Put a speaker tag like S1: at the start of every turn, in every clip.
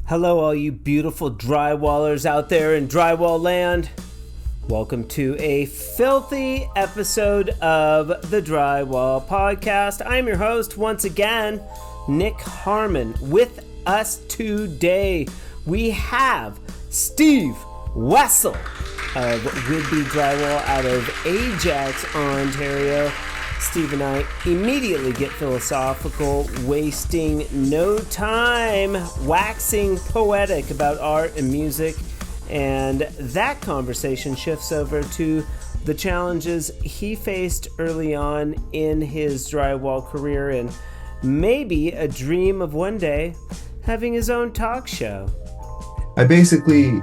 S1: Hello, all you beautiful drywallers out there in drywall land. Welcome to a filthy episode of the Drywall Podcast. I'm your host once again, Nick Harmon. With us today, we have Steve Wessel of Whitby Drywall out of Ajax, Ontario. Steve and I immediately get philosophical, wasting no time, waxing poetic about art and music, and that conversation shifts over to the challenges he faced early on in his drywall career and maybe a dream of one day having his own talk show.
S2: I basically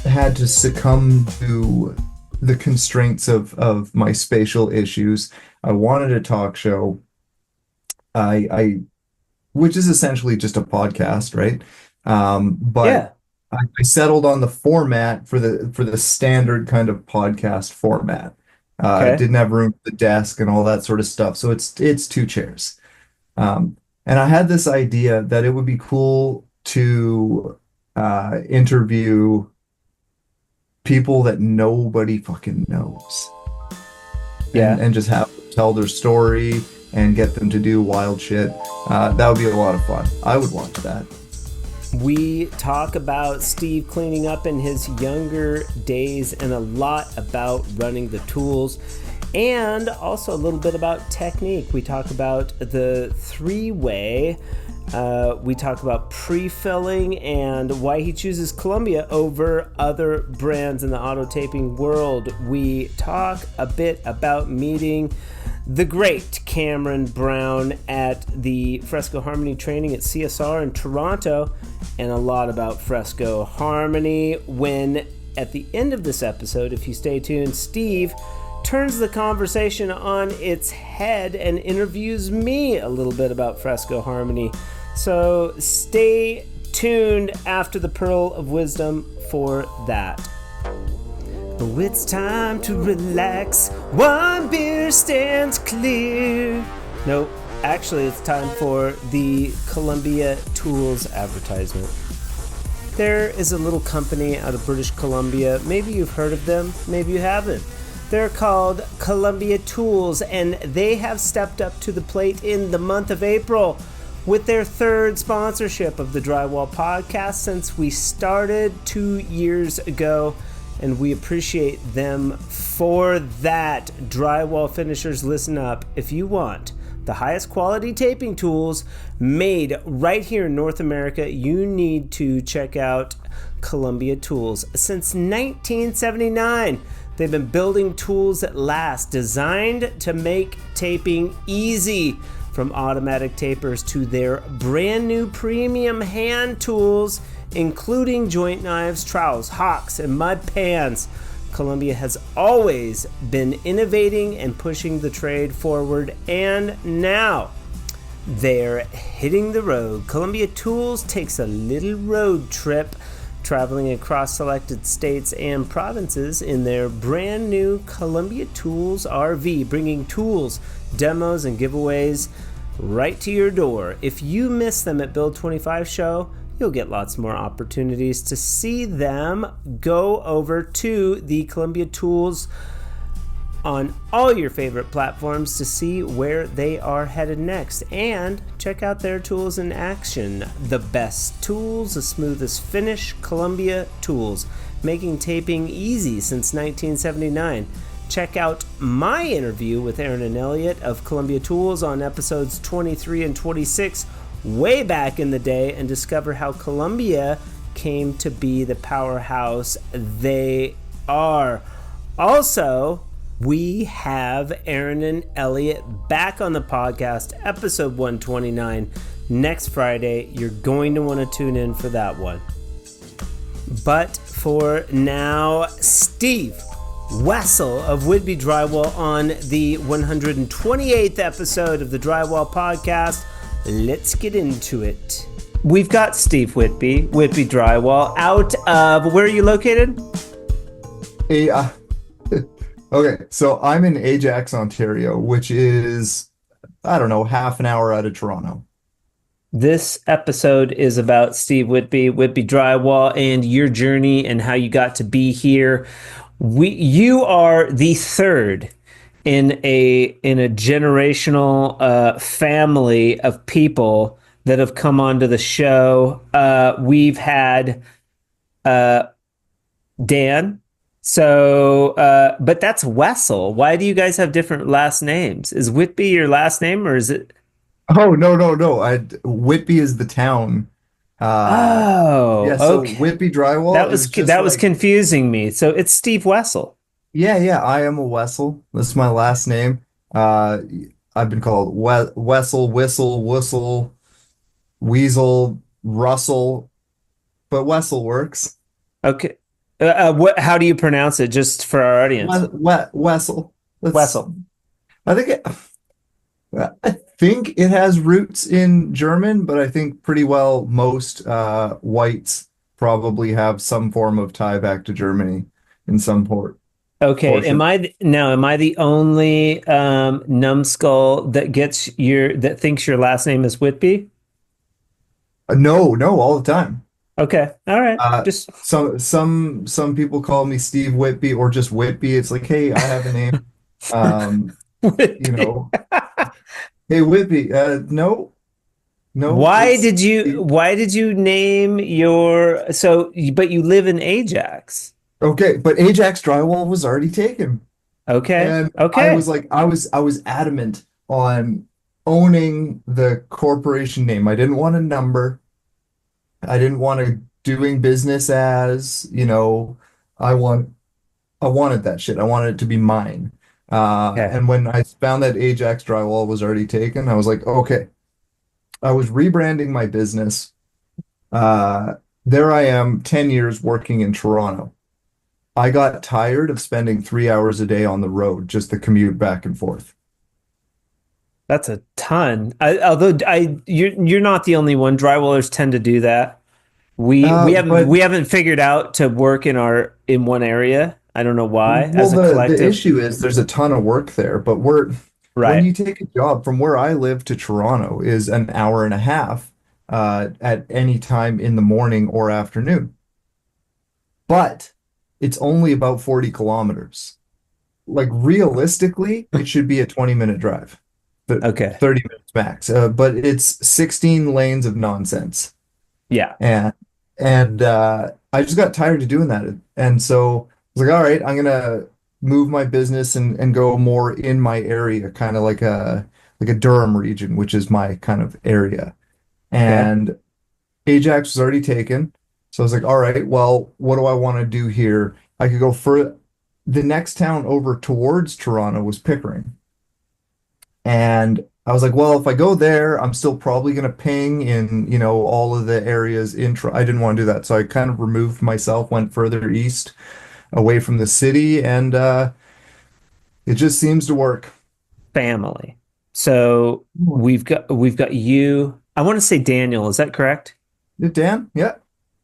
S2: had to succumb to the constraints of my spatial issues. I wanted a talk show, which is essentially just a podcast, right? But
S1: Yeah.
S2: I settled on the format for the standard kind of podcast format.
S1: Okay.
S2: Didn't have room for the desk and all that sort of stuff, so it's two chairs. And I had this idea that it would be cool to interview people that nobody fucking knows.
S1: Yeah.
S2: And just have them tell their story and get them to do wild shit. That would be a lot of fun. I would watch that.
S1: We talk about Steve cleaning up in his younger days and a lot about running the tools and also a little bit about technique. We talk about the three-way. We talk about pre-filling and why he chooses Columbia over other brands in the auto taping world. We talk a bit about meeting the great Cameron Brown at the Fresco Harmony training at CSR in Toronto, and a lot about Fresco Harmony when, at the end of this episode, if you stay tuned, Steve turns the conversation on its head and interviews me a little bit about Fresco Harmony. So stay tuned after the Pearl of Wisdom for that. Oh, it's time to relax. One beer stands clear. Nope, actually it's time for the Columbia Tools advertisement. There is a little company out of British Columbia. Maybe you've heard of them, maybe you haven't. They're called Columbia Tools, and they have stepped up to the plate in the month of April with their third sponsorship of the Drywall Podcast since we started 2 years ago, and we appreciate them for that. Drywall finishers, listen up. If you want the highest quality taping tools made right here in North America, you need to check out Columbia Tools. Since 1979, they've been building tools that last, designed to make taping easy. From automatic tapers to their brand new premium hand tools, including joint knives, trowels, hawks, and mud pans, Columbia has always been innovating and pushing the trade forward, and now they're hitting the road. Columbia Tools takes a little road trip, traveling across selected states and provinces in their brand new Columbia Tools RV, bringing tools, demos, and giveaways right to your door. If you miss them at Build 25 show, you'll get lots more opportunities to see them. Go over to the Columbia Tools on all your favorite platforms to see where they are headed next, and check out their tools in action. The best tools, the smoothest finish, Columbia Tools, making taping easy since 1979. Check out my interview with Aaron and Elliott of Columbia Tools on episodes 23 and 26 way back in the day and discover how Columbia came to be the powerhouse they are. Also, we have Aaron and Elliott back on the podcast, episode 129, next Friday. You're going to want to tune in for that one. But for now, Steve Wessel of Whitby Drywall on the 128th episode of the Drywall Podcast. Let's get into it. We've got Steve Whitby Drywall, out of, where are you located?
S2: Okay, so I'm in Ajax, Ontario, which is, I don't know, half an hour out of Toronto.
S1: This episode is about Steve Whitby, Whitby Drywall, and your journey and how you got to be here. You are the third in a generational family of people that have come onto the show. We've had uh, Dan. But that's Wessel. Why do you guys have different last names? Is Whitby your last name, or is it?
S2: Oh, no, no, no. Whitby is the town.
S1: Oh,
S2: Yeah, so
S1: okay.
S2: Whitby Drywall
S1: That was
S2: is just
S1: that was
S2: like,
S1: confusing me. So it's Steve Wessel.
S2: yeah, yeah, I am a Wessel. This is my last name. Uh, I've been called Wessel, Whistle, Whistle, Weasel, Russell, but Wessel works.
S1: Okay. What? How do you pronounce it? Just for our audience.
S2: Wessel. That's,
S1: Wessel.
S2: I think it, I think it has roots in German, but I think pretty well most whites probably have some form of tie back to Germany in some
S1: Okay.
S2: portion.
S1: Am I the only numbskull that thinks your last name is Whitby?
S2: No, no, all the time.
S1: Okay. All right. Just
S2: Some people call me Steve Whitby or just Whitby. It's like, hey, I have a name. Um, you
S1: Whitby.
S2: know, hey Whitby. No, no, it's
S1: Why did you name but you live in Ajax?
S2: okay. But Ajax Drywall was already taken.
S1: Okay.
S2: And I
S1: Okay.
S2: was like, I was adamant on owning the corporation name. I didn't want a number. I didn't want to doing business as, I want I wanted that shit. I wanted it to be mine.
S1: Okay.
S2: And when I found that Ajax Drywall was already taken, I was like, okay. I was rebranding my business. Uh, there I am, 10 years working in Toronto. I got tired of spending 3 hours a day on the road, just the commute back and forth.
S1: That's a ton. You're not the only one. Drywallers tend to do that.
S2: But
S1: We haven't figured out to work in one area. I don't know why.
S2: well,
S1: As a
S2: the
S1: collective,
S2: issue is there's a ton of work there, but when
S1: right?
S2: you take a job from where I live to Toronto is an hour and a half at any time in the morning or afternoon. But it's only about 40 kilometers. Like realistically, it should be a 20-minute drive, but
S1: Okay.
S2: 30 minutes max. But it's 16 lanes of nonsense.
S1: Yeah.
S2: And I just got tired of doing that. And so I was like, all right, I'm gonna move my business and go more in my area, kind of like a Durham region, which is my kind of area.
S1: Okay.
S2: And Ajax was already taken. So I was like, all right, well, what do I want to do here? I could go for the next town over towards Toronto was Pickering. And I was like, well, if I go there, I'm still probably going to ping in, all of the areas I didn't want to do that. So I kind of removed myself, went further east away from the city, and it just seems to work.
S1: Family. So we've got you. I want to say Daniel. Is that correct?
S2: Yeah, Dan? Yeah.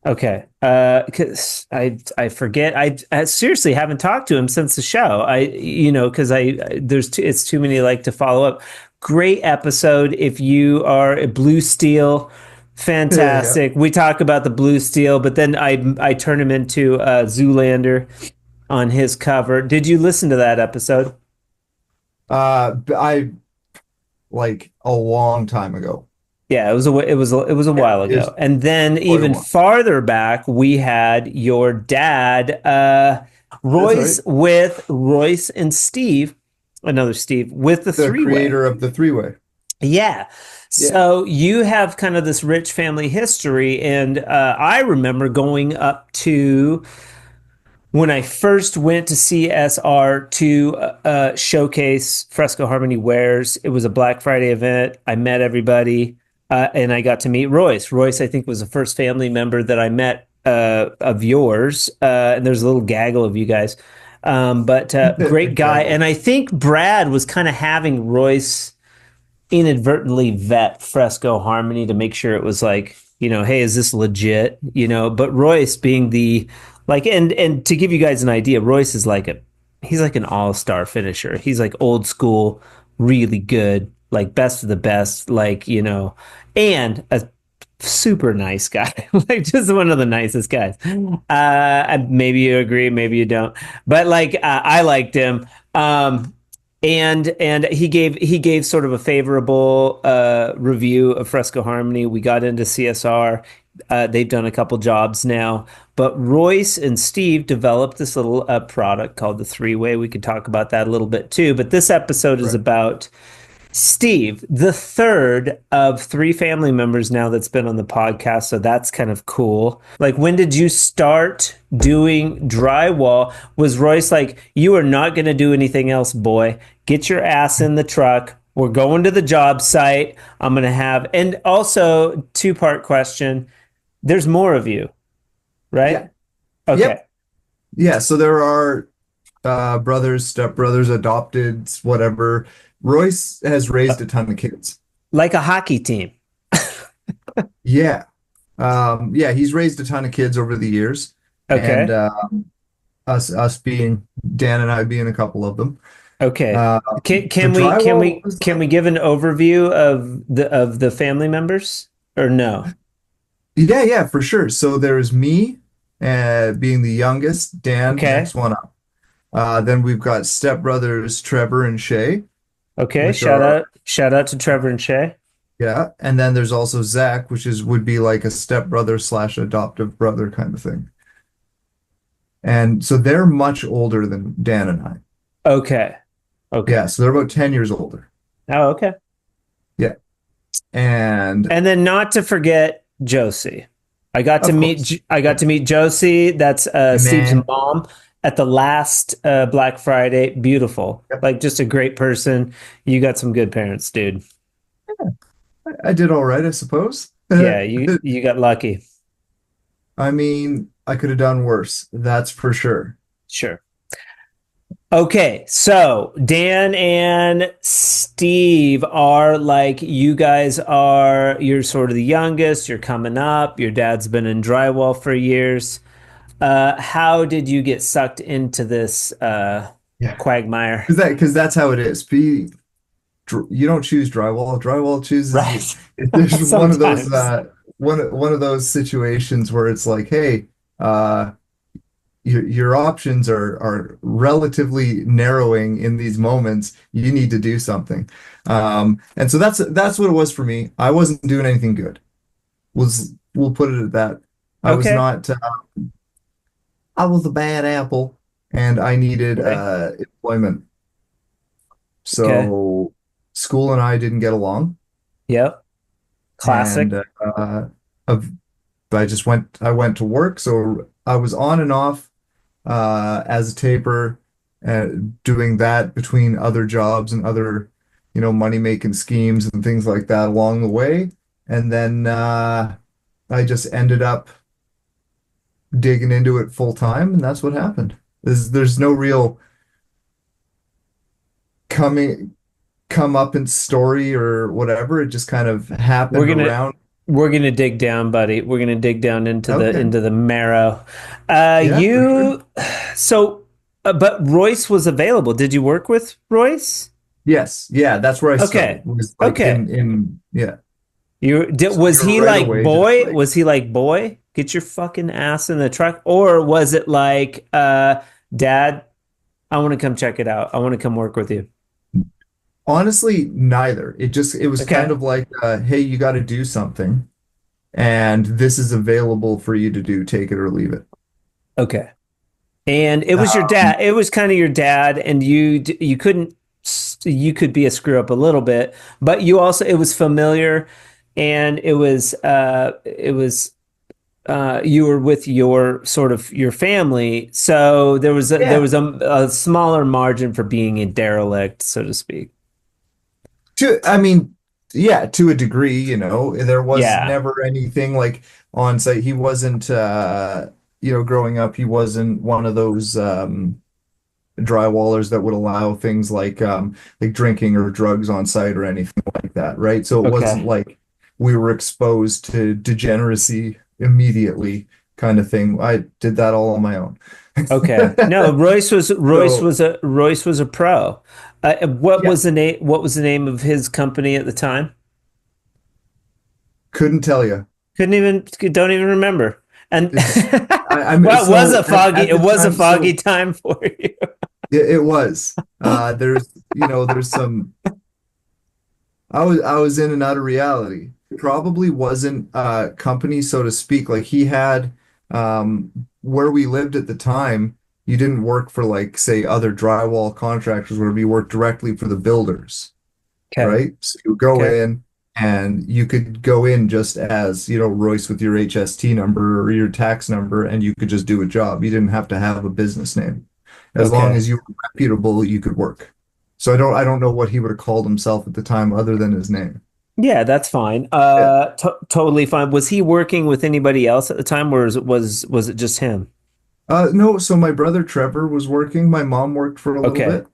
S1: Okay. Because I forget. I seriously haven't talked to him since the show. Because it's too many like to follow up. Great episode. If you are a Blue Steel,
S2: Yeah, yeah.
S1: fantastic. We talk about the Blue Steel, but then I turn him into Zoolander on his cover. Did you listen to that episode?
S2: I like a long time ago.
S1: Yeah, it was a
S2: Yeah,
S1: while
S2: it was
S1: ago. And then
S2: quite a
S1: even
S2: while.
S1: farther back, we had your dad,
S2: That's right.
S1: Royce and Steve, another Steve, with the
S2: The
S1: three-way.
S2: creator of the three-way.
S1: Yeah.
S2: Yeah.
S1: So you have kind of this rich family history, and I remember going up to when I first went to CSR to showcase Fresco Harmony wares. It was a Black Friday event. I met everybody, and I got to meet Royce. Royce, I think, was the first family member that I met of yours. And there's a little gaggle of you guys, but great guy.
S2: Gaggle.
S1: And I think Brad was kind of having Royce inadvertently vet Fresco Harmony to make sure it was like, hey, is this legit? But Royce being the like, and to give you guys an idea, Royce is he's like an all-star finisher. He's like old school, really good, like best of the best, like, and a super nice guy, like just one of the nicest guys. Maybe you agree, maybe you don't, but like I liked him. And he gave sort of a favorable review of Fresco Harmony. We got into CSR. They've done a couple jobs now, but Royce and Steve developed this little product called the three-way. We could talk about that a little bit too. But this episode is
S2: Right.
S1: about Steve, the third of three family members now that's been on the podcast. So that's kind of cool. Like, when did you start doing drywall? Was Royce like, you are not going to do anything else, boy? Get your ass in the truck. We're going to the job site. I'm going to have, and also, two-part question. There's more of you,
S2: Yeah.
S1: right? Okay.
S2: Yep. Yeah. So there are brothers, stepbrothers, adopted, whatever. Royce has raised a ton of kids.
S1: Like a hockey team.
S2: Yeah. Yeah, he's raised a ton of kids over the years. And
S1: Okay.
S2: us being Dan and I being a couple of them.
S1: Okay.
S2: Uh,
S1: Can
S2: the
S1: can we can
S2: drywall
S1: we
S2: was
S1: can we give an overview of the family members or no?
S2: yeah, yeah, for sure. So there's me, being the youngest, Dan,
S1: Okay.
S2: next one up. Then we've got stepbrothers Trevor and Shay,
S1: Okay.
S2: which
S1: Shout
S2: are
S1: out shout out to Trevor and Shay.
S2: yeah, and then there's also Zach, which is would be like a stepbrother slash adoptive brother kind of thing. And so they're much older than Dan and I.
S1: Okay.
S2: Yeah,
S1: Okay.
S2: so they're about 10 years older.
S1: Oh, okay.
S2: Yeah. And
S1: And then not to forget Josie.
S2: of course,
S1: I got to meet Josie. That's
S2: and
S1: Steve's
S2: man,
S1: mom at the last Black Friday. Beautiful.
S2: yep,
S1: Like just a great person. You got some good parents, dude.
S2: I did all right, I suppose.
S1: Yeah, you got lucky.
S2: I mean, I could have done worse, that's for sure.
S1: Sure. Okay, so Dan and Steve are like, you're sort of the youngest, you're coming up, your dad's been in drywall for years. How did you get sucked into this
S2: Yeah.
S1: quagmire?
S2: Because that's how it is. You don't choose drywall. Drywall chooses you.
S1: Right.
S2: There's one of those
S1: Sometimes.
S2: one of those situations where it's like, hey, your options are relatively narrowing in these moments. You need to do something. And so that's what it was for me. I wasn't doing anything good. We'll put it at that. I was
S1: Okay.
S2: not I was a bad apple and I needed
S1: Okay.
S2: employment.
S1: Okay.
S2: So school and I didn't get along,
S1: Yep. Classic.
S2: and of- I went to work. So I was on and off as a taper, doing that between other jobs and other, money making schemes and things like that along the way. And then I just ended up digging into it full time, and that's what happened. There's no real coming come up in story or whatever. It just kind of
S1: We're
S2: happened
S1: gonna
S2: around.
S1: we're gonna dig down, buddy. We're gonna dig down
S2: Okay.
S1: into the marrow.
S2: Yeah, for sure.
S1: You so but Royce was available. Did you work with Royce?
S2: Yes. Yeah, that's where I
S1: Okay.
S2: started. Was like
S1: Okay.
S2: in yeah.
S1: You did,
S2: So
S1: was
S2: we were
S1: he
S2: right
S1: like,
S2: away just
S1: boy?
S2: like
S1: Was he like, boy, get your fucking ass in the truck? Or was it like, dad, I want to come check it out. I want to come work with you.
S2: honestly neither. It was kind
S1: Okay.
S2: of like hey, you got to do something and this is available for you to do. Take it or leave it.
S1: Okay. And it was your
S2: Um,
S1: dad. It was kind of your dad, and you couldn't you could be a screw up a little bit, but you also it was familiar, and you were with your sort of your family, so there
S2: yeah.
S1: was a smaller margin for being a derelict, so to speak.
S2: I mean, yeah, to a degree, there was
S1: Yeah.
S2: never anything like on site. He wasn't, growing up, he wasn't one of those drywallers that would allow things like drinking or drugs on site or anything like that, right? So it wasn't
S1: Okay.
S2: like we were exposed to degeneracy immediately kind of thing. I did that all on my own.
S1: Okay. No, Royce
S2: So,
S1: was a pro. What
S2: Yeah,
S1: was the name? What was the name of his company at the time?
S2: couldn't tell you.
S1: Couldn't even, don't even remember. And
S2: It's I'm
S1: well,
S2: so
S1: it
S2: at the
S1: was a
S2: time,
S1: foggy
S2: so
S1: time for you.
S2: it was. There's some. I was in and out of reality. Probably wasn't a company, so to speak. Like he had where we lived at the time, you didn't work for like say other drywall contractors where we worked directly for the builders,
S1: Okay.
S2: right? So you go
S1: Okay.
S2: in and you could go in just as, Royce with your HST number or your tax number, and you could just do a job. You didn't have to have a business name. As long
S1: Okay.
S2: as you were reputable, you could work. So I don't know what he would have called himself at the time other than his name.
S1: Yeah, that's fine.
S2: Yeah.
S1: Totally fine. Was he working with anybody else at the time, or was it just him?
S2: No, so my brother Trevor was working. My mom worked for a little
S1: Okay.
S2: bit.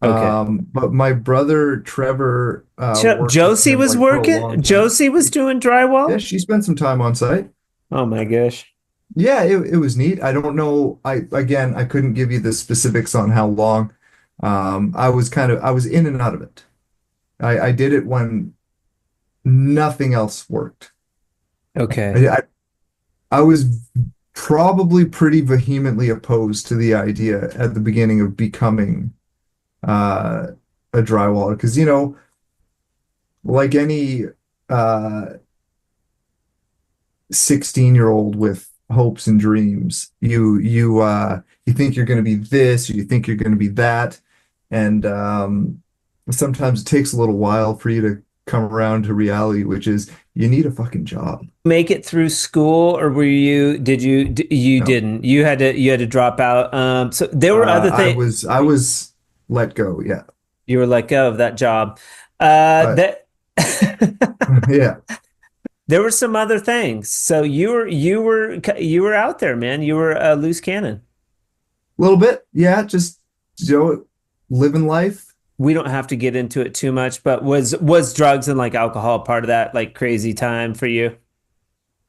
S1: Okay.
S2: But my brother Trevor worked with
S1: Josie
S2: him
S1: was
S2: like for a
S1: working.
S2: long time.
S1: Josie was doing
S2: Yeah,
S1: drywall.
S2: she spent some time on site.
S1: Oh my gosh.
S2: Yeah, it was neat. I don't know. I couldn't give you the specifics on how long. I was in and out of it. I did it when nothing else worked.
S1: Okay.
S2: I, I, I was probably pretty vehemently opposed to the idea at the beginning of becoming uh, a drywaller because, like any uh, 16-year-old with hopes and dreams. You think you're going to be this, or you think you're going to be that, and sometimes it takes a little while for you to come around to reality, which is you need a fucking job.
S1: Make it through school, or you
S2: No,
S1: didn't? You had to drop out. So there were other things.
S2: I was let go. Yeah,
S1: You were let go of that job.
S2: but
S1: That
S2: yeah, a
S1: there were some other things. So you were out there, man. You were a loose cannon.
S2: little bit. Yeah, just living life.
S1: We don't have to get into it too much, but was drugs and like alcohol part of that like crazy time for you?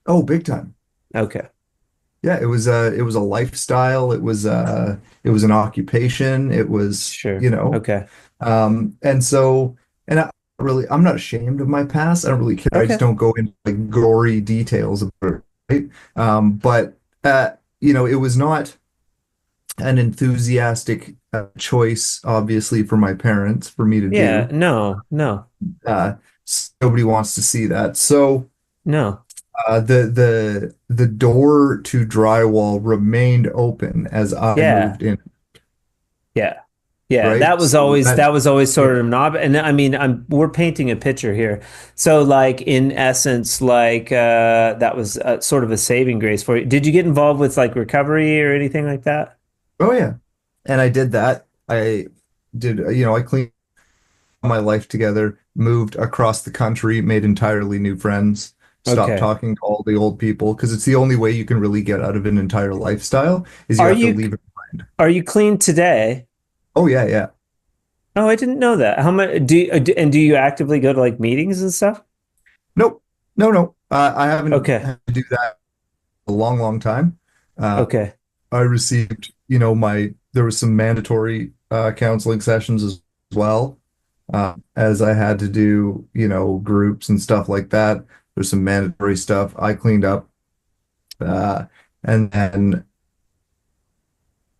S2: Oh, big time.
S1: Okay.
S2: Yeah, it was a lifestyle. It was an occupation. It was,
S1: Sure. Okay.
S2: and so and I'm not ashamed of my past. I don't really care. I just
S1: Okay.
S2: don't go into like gory details about it, right? But it was not an enthusiastic choice, obviously, for my parents for me to
S1: Yeah.
S2: do.
S1: No. No.
S2: Uh, Nobody wants to see that. So
S1: No.
S2: the door to drywall remained open as I
S1: Yeah.
S2: moved in,
S1: Yeah. Yeah,
S2: right? So that
S1: that was always
S2: yeah.
S1: sort of knob. And I mean, we're painting a picture here. So like in essence, like that was sort of a saving grace for you. Did you get involved with like recovery or anything like that?
S2: Oh yeah. And I did that. I did, I cleaned my life together, moved across the country, made entirely new friends, stopped
S1: Okay.
S2: talking to all the old people because it's the only way you can really get out of an entire lifestyle is you
S1: Are
S2: have to
S1: you
S2: leave it behind.
S1: are you clean today?
S2: Oh yeah, yeah.
S1: Oh, I didn't know that. How much do you actively go to like meetings and stuff?
S2: Nope. No, no. I haven't
S1: Okay.
S2: had to do that in a long, long time. Uh,
S1: Okay.
S2: I received, there was some mandatory counseling sessions as well, as I had to do, groups and stuff like that. There's some mandatory stuff I cleaned up, uh, and then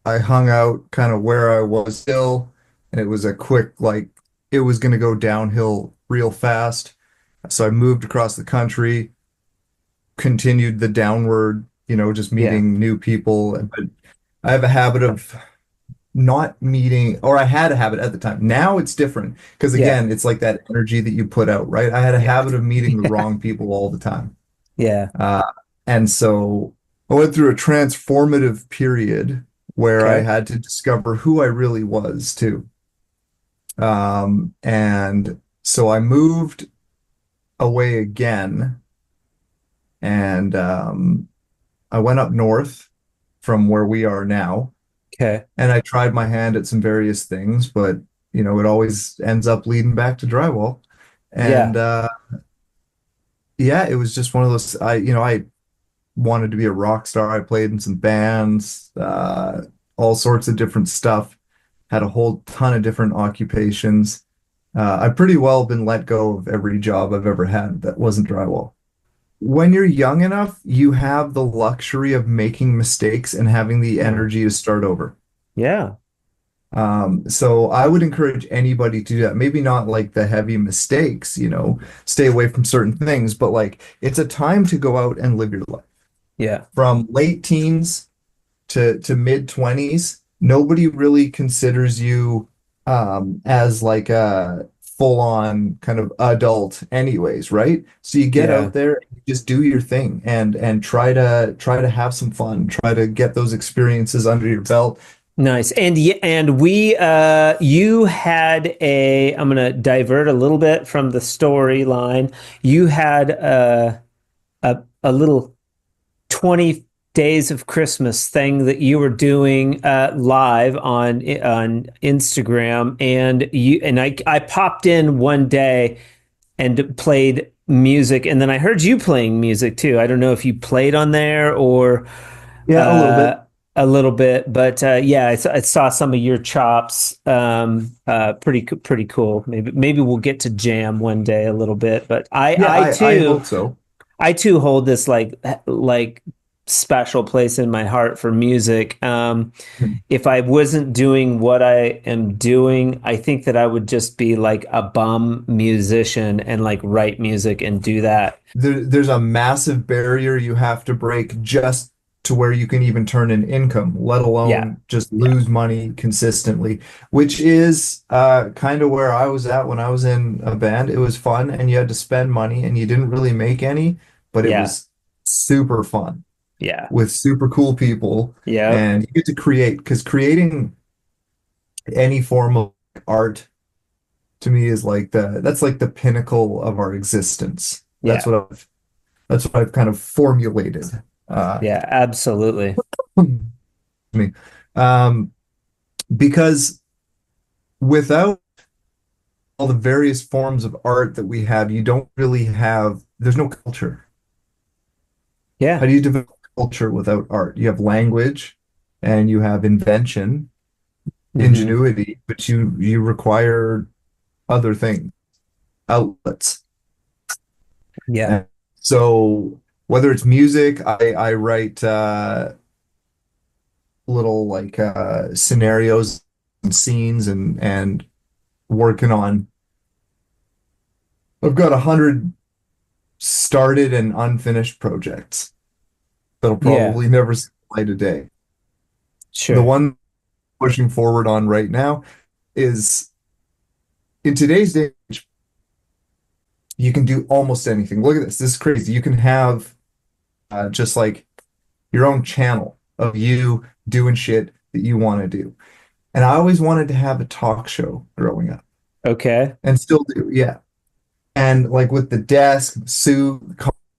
S2: I hung out kind of where I was still, and it was a quick, like, it was going to go downhill real fast. So I moved across the country, continued the downward, just
S1: Yeah.
S2: meeting new people. But I have a habit of not meeting, or I had a habit at the time. Now it's different because
S1: Yeah.
S2: again, it's like that energy that you put out, right? I had a
S1: Yeah.
S2: habit of meeting the wrong people all the time.
S1: Yeah.
S2: Uh, and so I went through a transformative period where I
S1: Okay.
S2: had to discover who I really was too. And so I moved away again and I went up north from where we are now.
S1: Okay.
S2: And I tried my hand at some various things, but it always ends up leading back to drywall.
S1: Yeah.
S2: And yeah, it was just one of those I wanted to be a rock star. I played in some bands, all sorts of different stuff. had a whole ton of different occupations. I've pretty well been let go of every job I've ever had that wasn't drywall. When you're young enough, you have the luxury of making mistakes and having the energy to start over.
S1: Yeah.
S2: So I would encourage anybody to do that. Maybe not like the heavy mistakes, stay away from certain things, but like it's a time to go out and live your life.
S1: Yeah.
S2: From late teens to mid 20s, nobody really considers you as like a full on kind of adult anyways, right? So you get
S1: Yeah.
S2: out there, just do your thing and try to have some fun, try to get those experiences under your belt.
S1: Nice. And we you had a I'm gonna divert a little bit from the storyline. You had a little 20 days of Christmas thing that you were doing live on Instagram, and I popped in one day and played music, and then I heard you playing music too. I don't know if you played on there or
S2: Yeah, a little
S1: uh,
S2: bit.
S1: a little bit, but yeah, I saw some of your chops. Pretty cool. Maybe we'll get to jam one day a little bit, but
S2: Yeah, I hope so.
S1: I too hold this like special place in my heart for music. If I wasn't doing what I am doing, I think that I would just be like a bum musician and like write music and do that.
S2: There's a massive barrier you have to break just to where you can even turn in income, let
S1: Yeah,
S2: alone just
S1: yeah,
S2: lose money consistently, which is kind of where I was at when I was in a band. It was fun and you had to spend money and you didn't really make any, but it
S1: yeah,
S2: was super fun
S1: yeah,
S2: with super cool people
S1: yeah,
S2: and you get to create because creating any form of art to me is like that's like the pinnacle of our existence.
S1: yeah,
S2: That's what I've kind of formulated.
S1: yeah, absolutely.
S2: Me. Um, because without all the various forms of art that we have, you don't really have, there's no culture. How
S1: Yeah,
S2: do you develop culture without art? You have language and you have invention,
S1: hmm,
S2: ingenuity, but you require other things, outlets.
S1: yeah,
S2: And so whether it's music, I write little like scenarios and scenes and working on. I've got 100 started and unfinished projects that'll
S1: yeah,
S2: probably never see the light of day. The
S1: sure.
S2: one pushing forward on right now is in today's day, you can do almost anything. Look at this. This is crazy. You can have just like your own channel of you doing shit that you want to do. And I always wanted to have a talk show growing up
S1: Okay.
S2: and still do. Yeah. And like with the desk, suit,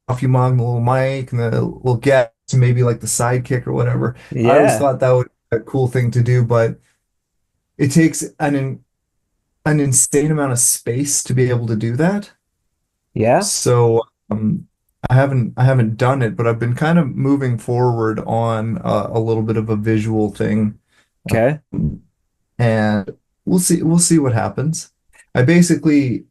S2: coffee mug, the little mic, and the little guest, maybe like the sidekick or whatever. I always
S1: Yeah,
S2: thought that would be a cool thing to do, but it takes an insane amount of space to be able to do that.
S1: yeah,
S2: So I haven't done it, but I've been kind of moving forward on a little bit of a visual thing,
S1: okay.
S2: and we'll see what happens. I basically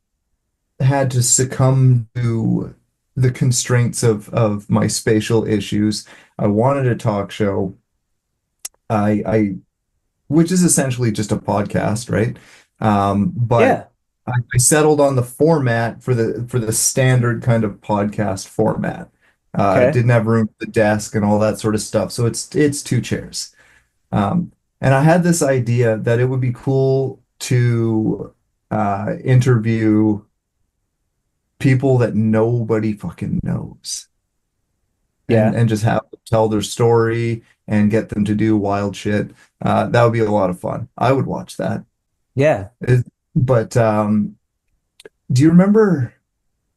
S2: had to succumb to the constraints of my spatial issues. I wanted a talk show. I which is essentially just a podcast, right? But
S1: Yeah,
S2: I settled on the format for the standard kind of podcast format.
S1: okay.
S2: Didn't have room for the desk and all that sort of stuff. So it's two chairs. And I had this idea that it would be cool to interview people that nobody fucking knows and
S1: Yeah,
S2: and just have them tell their story and get them to do wild shit. That would be a lot of fun. I would watch that.
S1: yeah,
S2: But do you remember,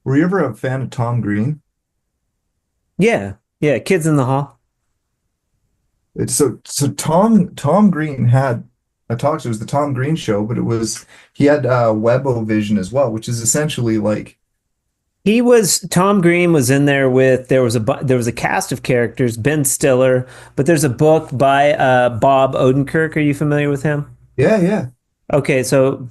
S2: were you ever a fan of Tom Green?
S1: yeah, yeah. Kids in the Hall.
S2: So Tom Green had a talk show. It was the Tom Green Show, but he had Webovision as well, which is essentially like
S1: Tom Green was in there with there was a cast of characters, Ben Stiller, but there's a book by Bob Odenkirk. Are you familiar with him?
S2: Yeah, yeah.
S1: Okay, so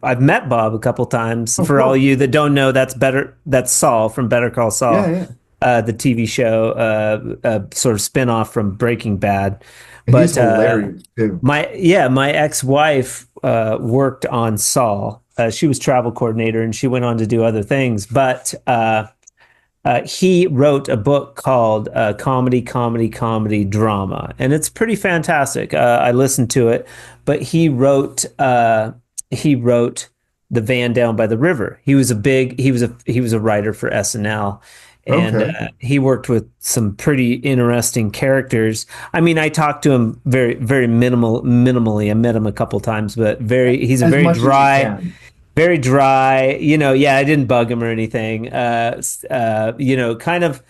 S1: I've met Bob a couple times.
S2: Oh,
S1: For all
S2: cool.
S1: you that don't know, that's Saul from Better Call
S2: Yeah,
S1: Saul,
S2: yeah.
S1: the TV show, sort of spin-off from Breaking Bad.
S2: And he's
S1: But
S2: hilarious too.
S1: my ex-wife worked on Saul. She was travel coordinator and she went on to do other things, but he wrote a book called Comedy, Comedy, Comedy, Drama, and it's pretty fantastic. I listened to it, but he wrote The Van Down by the River. He was a writer for SNL, and
S2: Okay.
S1: he worked with some pretty interesting characters. I mean, I talked to him very minimally. I met him a couple times, but he's a
S2: As much as you can.
S1: very dry, yeah, I didn't bug him or anything. Kind of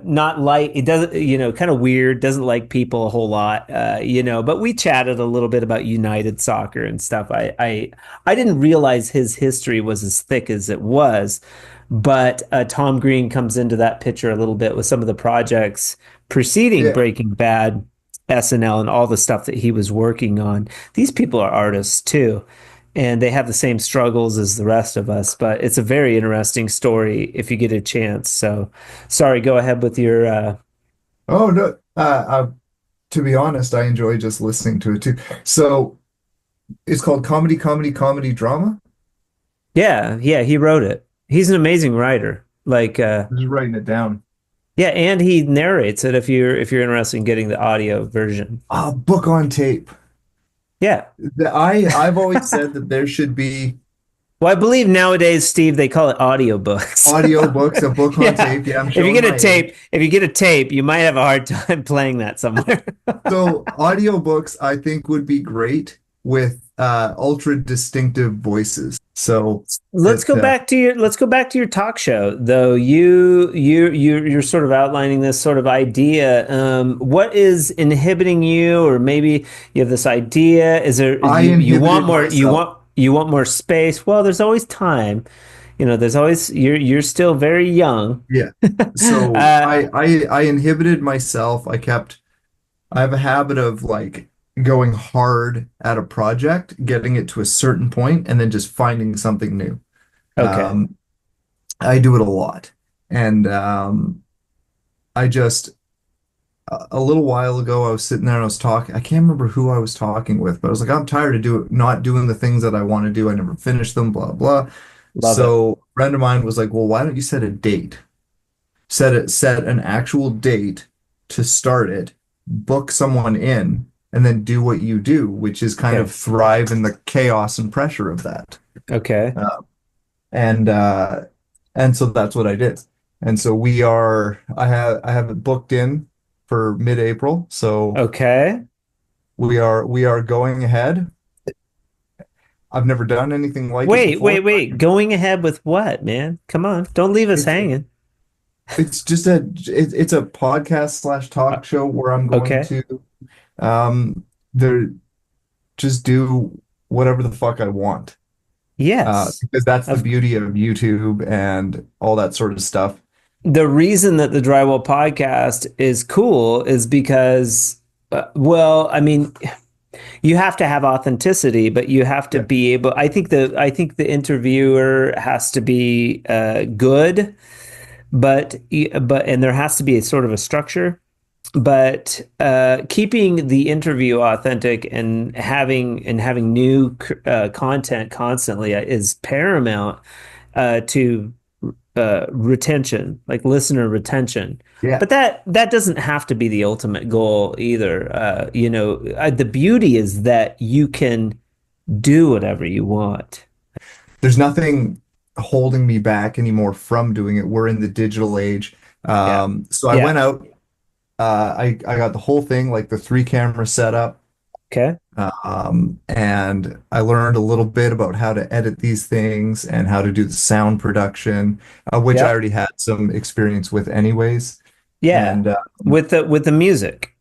S1: not like it doesn't, kind of weird, doesn't like people a whole lot, but we chatted a little bit about United soccer and stuff. I didn't realize his history was as thick as it was, but Tom Green comes into that picture a little bit with some of the projects preceding
S2: Yeah.
S1: Breaking Bad, SNL, and all the stuff that he was working on. These people are artists too, and they have the same struggles as the rest of us, but it's a very interesting story if you get a chance. So sorry, go ahead with your
S2: Oh no. To be honest, I enjoy just listening to it too. So it's called Comedy, Comedy, Comedy, Drama.
S1: yeah, he wrote it. He's an amazing writer. Like
S2: I'm just writing it down.
S1: yeah, and he narrates it if you're interested in getting the audio version.
S2: Book on tape.
S1: Yeah.
S2: I've always said that there should be
S1: Well, I believe nowadays, Steve, they call it audiobooks.
S2: audiobooks, a book on
S1: Yeah.
S2: tape. Yeah, I'm
S1: If you
S2: showing
S1: get a
S2: my age.
S1: tape, if you get a tape, you might have a hard time playing that somewhere.
S2: So audiobooks I think would be great with ultra distinctive voices. So
S1: Let's
S2: it
S1: go back to your talk show though. You're sort of outlining this sort of idea. What is inhibiting you, or maybe you have this idea? Is there
S2: I
S1: you want
S2: inhibited
S1: more
S2: myself.
S1: you want more space? Well, there's always time. There's always you're still very young.
S2: Yeah. So
S1: Uh,
S2: I inhibited myself. I have a habit of like going hard at a project, getting it to a certain point, and then just finding something new.
S1: okay.
S2: Um, I do it a lot. And I just a little while ago I was sitting there and I was talking. I can't remember who I was talking with, but I was like, I'm tired of not doing the things that I want to do. I never finish them, blah blah.
S1: Love it.
S2: So a friend of mine was like, well, why don't you set a date? Set an actual date to start it, book someone in, and then do what you do, which is kind of
S1: Okay.
S2: thrive in the chaos and pressure of that.
S1: Okay.
S2: Uh, and so that's what I did. And so I have it booked in for mid-April. So
S1: Okay.
S2: we are going ahead. I've never done anything like it before.
S1: Wait. Going ahead with what, man? Come on. Don't leave us
S2: It's
S1: hanging.
S2: it's a podcast slash
S1: Uh,
S2: talk show where I'm going
S1: okay.
S2: to there just do whatever the fuck I want.
S1: Yes.
S2: Because that's the
S1: Of
S2: beauty of YouTube and all that sort of stuff.
S1: the reason that the Drywall Podcast is cool is because, well, I mean, you have to have authenticity, but you have to
S2: Yeah.
S1: be able. I think the interviewer has to be good, and there has to be a sort of a structure. But keeping the interview authentic and having new content constantly is paramount to retention, like listener retention.
S2: Yeah.
S1: But that doesn't have to be the ultimate goal either. The beauty is that you can do whatever you want.
S2: There's nothing holding me back anymore from doing it. We're in the digital age.
S1: Yeah,
S2: So I
S1: yeah.
S2: went out, I got the whole thing, like the three camera setup.
S1: Okay.
S2: And I learned a little bit about how to edit these things and how to do the sound production, which I
S1: Yep.
S2: already had some experience with anyways.
S1: Yeah.
S2: And
S1: With the music.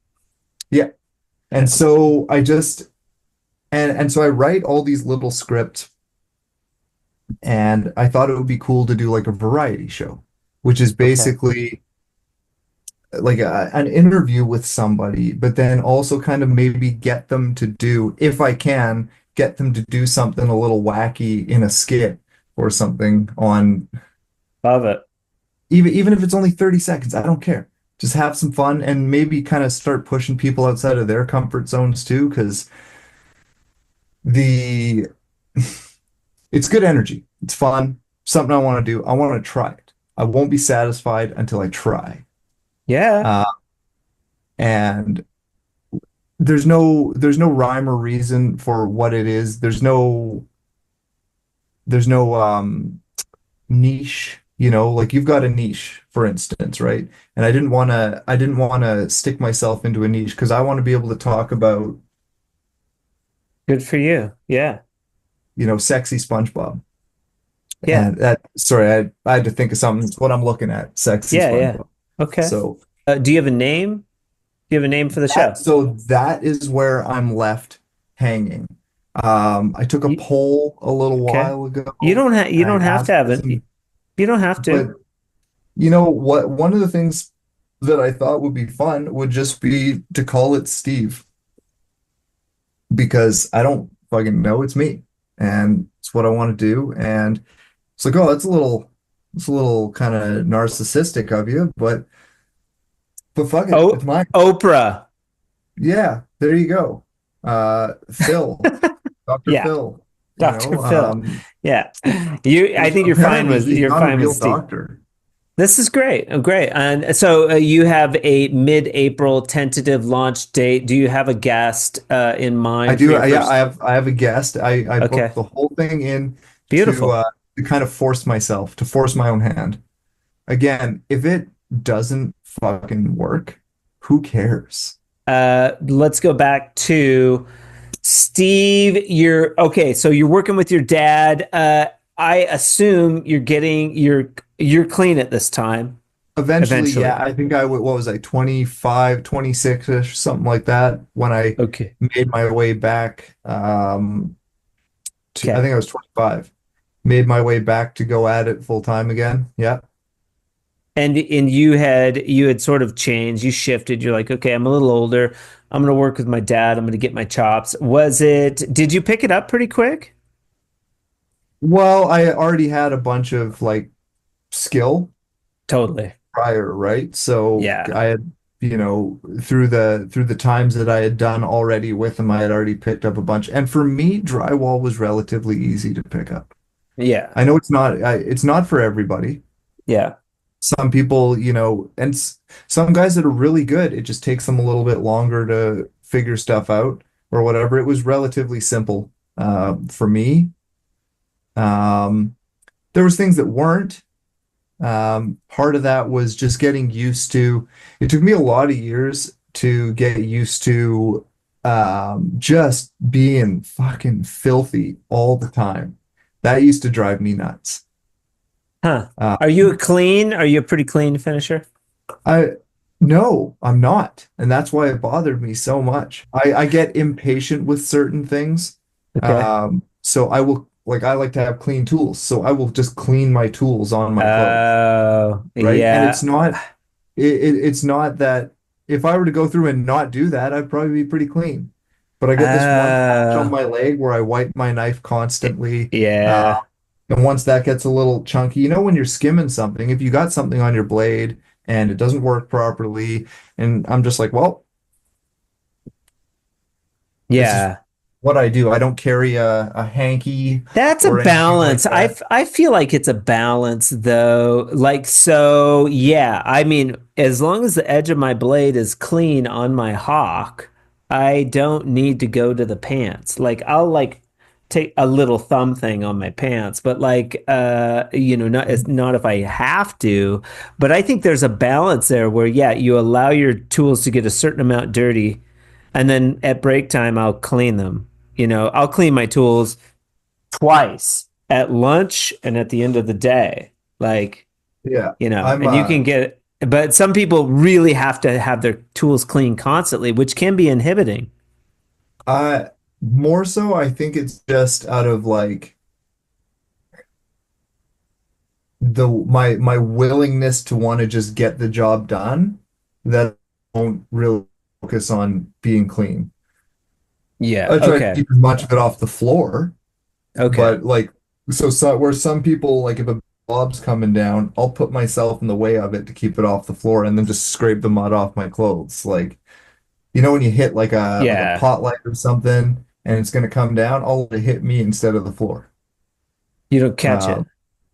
S2: yeah, and so I just and so I write all these little scripts, and I thought it would be cool to do like a variety show, which is
S1: Okay.
S2: basically like an interview with somebody, but then also kind of maybe get them to do, if I can, get them to do something a little wacky in a skit or something on
S1: Love it.
S2: even if it's only 30 seconds, I don't care. Just have some fun and maybe kind of start pushing people outside of their comfort zones too, because the it's good energy. It's fun, something I want to do. I want to try it. I won't be satisfied until I try.
S1: Yeah.
S2: Uh, and there's no rhyme or reason for what it is. There's no niche, like you've got a niche, for instance, right? And I didn't want to stick myself into a niche because I want to be able to talk about,
S1: Good for you. Yeah.
S2: sexy SpongeBob.
S1: Yeah.
S2: And sorry, I had to think of something. It's what I'm looking at, sexy
S1: Yeah. Yeah.
S2: SpongeBob.
S1: Okay.
S2: So
S1: Do you have a name? Do you have a name for the show?
S2: that is where I'm left hanging. I took a
S1: You,
S2: poll a little
S1: okay.
S2: while
S1: You
S2: ago
S1: don't have you
S2: and I
S1: don't have to
S2: asked
S1: have it.
S2: some,
S1: You don't have
S2: but
S1: to.
S2: you know what? One of the things that I thought would be fun would just be to call it Steve because I don't fucking know. It's me and it's what I want to do. And it's like, oh, it's a little kind of narcissistic of you, but fuck it. It's
S1: Oh,
S2: mine.
S1: Oprah.
S2: Yeah, there you go. Phil, Dr.
S1: Yeah.
S2: Phil,
S1: Dr. Phil. Yeah. I
S2: which
S1: think
S2: apparently he's
S1: you're
S2: not a
S1: fine with
S2: real
S1: Steve.
S2: doctor.
S1: This is great. Oh, great. And so you have a mid-April tentative launch date. Do you have a guest in
S2: I
S1: mind for
S2: do.
S1: your
S2: Yeah,
S1: first?
S2: I have a guest. I booked
S1: Okay.
S2: the whole thing in to
S1: Beautiful.
S2: kind of force myself to force my own hand. Again, if it doesn't fucking work, who cares?
S1: Let's go back to Steve. You're okay. So you're working with your dad. I assume you're clean at this time.
S2: Eventually,
S1: Eventually.
S2: yeah, I think what was I, 25, 26-ish, something like that, when I
S1: Okay.
S2: made my way back to, I
S1: Okay.
S2: think I was 25. Made my way back to go at it full time again. Yeah.
S1: And you had sort of changed. You shifted. You're like, okay, I'm a little older. I'm gonna work with my dad. I'm gonna get my chops. Did you pick it up pretty quick?
S2: Well, I already had a bunch of like skill
S1: Totally.
S2: prior, right? So
S1: Yeah.
S2: I had, through the times that I had done already with them, I had already picked up a bunch. And for me, drywall was relatively easy to pick up.
S1: Yeah.
S2: I know it's not for everybody.
S1: Yeah.
S2: Some people, and some guys that are really good, it just takes them a little bit longer to figure stuff out or whatever. It was relatively simple for me. Um, there was things that weren't. Part of that was just getting used to. It took me a lot of years to get used to just being fucking filthy all the time. That used to drive me nuts.
S1: Huh.
S2: Uh,
S1: Are you a pretty clean finisher?
S2: I No, I'm not, and that's why it bothered me so much. I get impatient with certain things,
S1: Okay.
S2: so I like to have clean tools, so I will just clean my tools on my clothes,
S1: Oh,
S2: right? And
S1: yeah.
S2: it's not that if I were to go through and not do that, I'd probably be pretty clean. But I get this one patch on
S1: Oh,
S2: my leg where I wipe my knife constantly.
S1: yeah.
S2: And once that gets a little chunky, when you're skimming something, if you got something on your blade and it doesn't work properly, and I'm just like, well, this is
S1: Yeah.
S2: what I do. I don't carry a hanky
S1: That's a
S2: or anything like
S1: balance.
S2: that.
S1: I feel like it's a balance though. Like so, yeah. I mean, as long as the edge of my blade is clean on my hawk, I don't need to go to the pants. Like I'll like take a little thumb thing on my pants, but like not if I have to. But I think there's a balance there where yeah, you allow your tools to get a certain amount dirty, and then at break time I'll clean them. I'll clean my tools twice at lunch and at the end of the day. Like,
S2: Yeah, I'm
S1: and you can get, but some people really have to have their tools clean constantly, which can be inhibiting.
S2: I more so I think it's just out of like the my willingness to want to just get the job done. that I don't really focus on being clean.
S1: Yeah.
S2: I try to
S1: Okay.
S2: keep as much of it off the floor,
S1: Okay.
S2: but like where some people like if a blob's coming down, I'll put myself in the way of it to keep it off the floor and then just scrape the mud off my clothes. Like when you hit like a
S1: Yeah.
S2: pot light or something and it's gonna come down, I'll let it hit me instead of the floor.
S1: You don't catch
S2: Uh,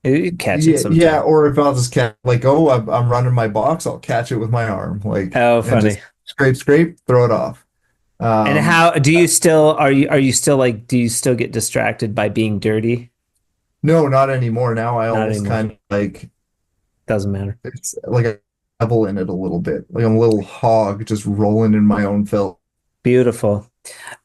S1: it. You catch it
S2: yeah, yeah,
S1: sometime.
S2: or if I'll just catch like, oh, I'm running my box, I'll catch it with my arm, like,
S1: Oh,
S2: and
S1: funny.
S2: just scrape, scrape, throw it off.
S1: And
S2: Um,
S1: how do you still are you still like do you still get distracted by being dirty?
S2: no, not anymore. Now I
S1: Not
S2: almost
S1: anymore.
S2: kind of like
S1: Doesn't matter.
S2: it's like I dabble in it a little bit. Like I'm a little hog just rolling in my own filth.
S1: Beautiful.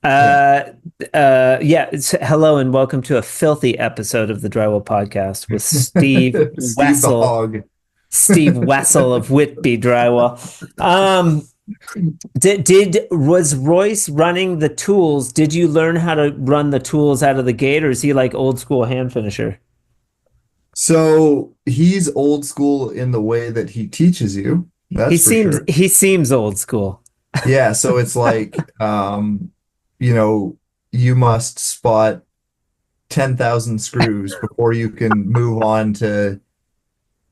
S2: Yeah.
S1: Uh, yeah. Hello and welcome to a filthy episode of the Drywall Podcast with Steve
S2: Steve the
S1: Wessel,
S2: hog.
S1: Steve Wessel of Whitby Drywall. Um, did was Royce running the tools? Did you learn how to run the tools out of the gate, or is he like old school hand finisher?
S2: So he's old school in the way that he teaches you.
S1: He
S2: That's for
S1: seems
S2: sure.
S1: he seems old school.
S2: Yeah, so it's like you know, you must spot 10,000 screws before you can move on to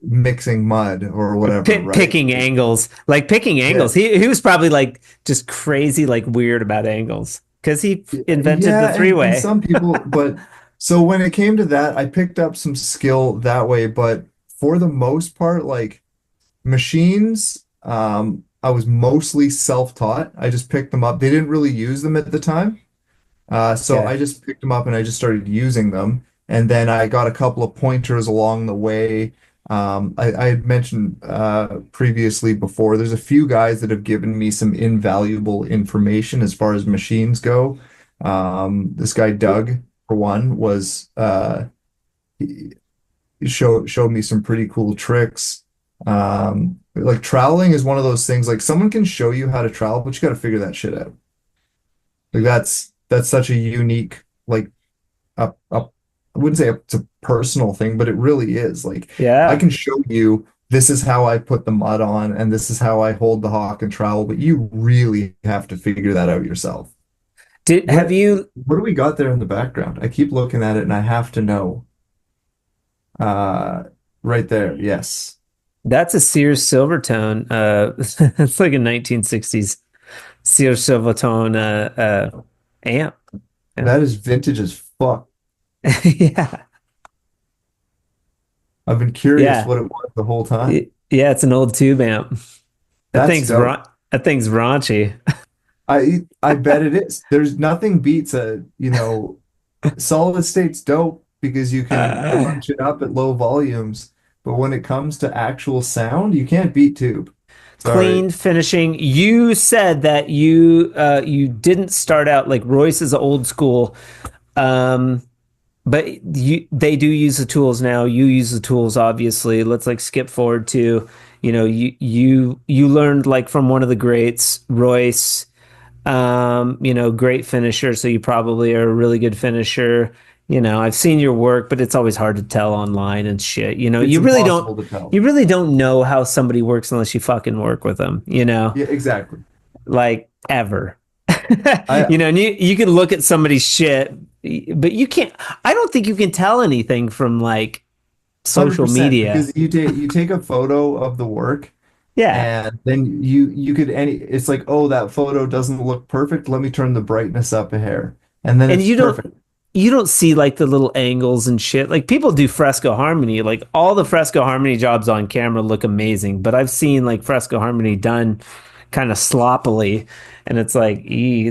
S2: mixing mud or whatever, right?
S1: Picking angles, like picking
S2: Yeah.
S1: angles. He was probably like just crazy, like weird about angles because he invented the
S2: Yeah,
S1: three
S2: and
S1: way.
S2: some people, but so when it came to that, I picked up some skill that way, but for the most part, like machines, I was mostly self-taught. I just picked them up. They didn't really use them at the time. So
S1: Okay.
S2: I just picked them up and I just started using them. And then I got a couple of pointers along the way. I had mentioned previously before, there's a few guys that have given me some invaluable information as far as machines go. This guy, Doug, for one, was he showed me some pretty cool tricks. Like troweling is one of those things, like someone can show you how to trowel, but you got to figure that shit out. Like that's such a unique like I wouldn't say it's a personal thing, but it really is. Like I
S1: Yeah.
S2: can show you this is how I put the mud on and this is how I hold the hawk and trowel, but you really have to figure that out yourself.
S1: Did have
S2: What
S1: you?
S2: what do we got there in the background? I keep looking at it and I have to know. Uh right there. Yes.
S1: That's a Sears Silvertone. It's like a 1960s Sears Silvertone amp. Yeah.
S2: That is vintage as fuck.
S1: Yeah.
S2: I've been curious
S1: Yeah.
S2: what it was the whole time.
S1: Yeah, it's an old tube amp.
S2: That's dope.
S1: That thing's raunchy.
S2: I bet it is. There's nothing beats a, solid state's dope because you can crunch it up at low volumes, but when it comes to actual sound, you can't beat tube. Sorry.
S1: Clean finishing. You said that you didn't start out like Royce is old school. Um, but they do use the tools now. You use the tools, obviously. Let's like skip forward to, you learned like from one of the greats, Royce. Great finisher, so you probably are a really good finisher. I've seen your work, but it's always hard to tell online and shit.
S2: It's impossible to tell.
S1: you really don't know how somebody works unless you fucking work with them,
S2: Yeah, exactly.
S1: like ever.
S2: I
S1: And you can look at somebody's shit, but you can't, I don't think you can tell anything from like social
S2: 100%
S1: media.
S2: because you take a photo of the work
S1: Yeah.
S2: and then you could any it's like, oh, that photo doesn't look perfect. Let me turn the brightness up a hair. And then
S1: And
S2: it's perfect.
S1: you don't see like the little angles and shit. Like people do Fresco Harmony. Like all the Fresco Harmony jobs on camera look amazing, but I've seen like Fresco Harmony done kind of sloppily, and it's like,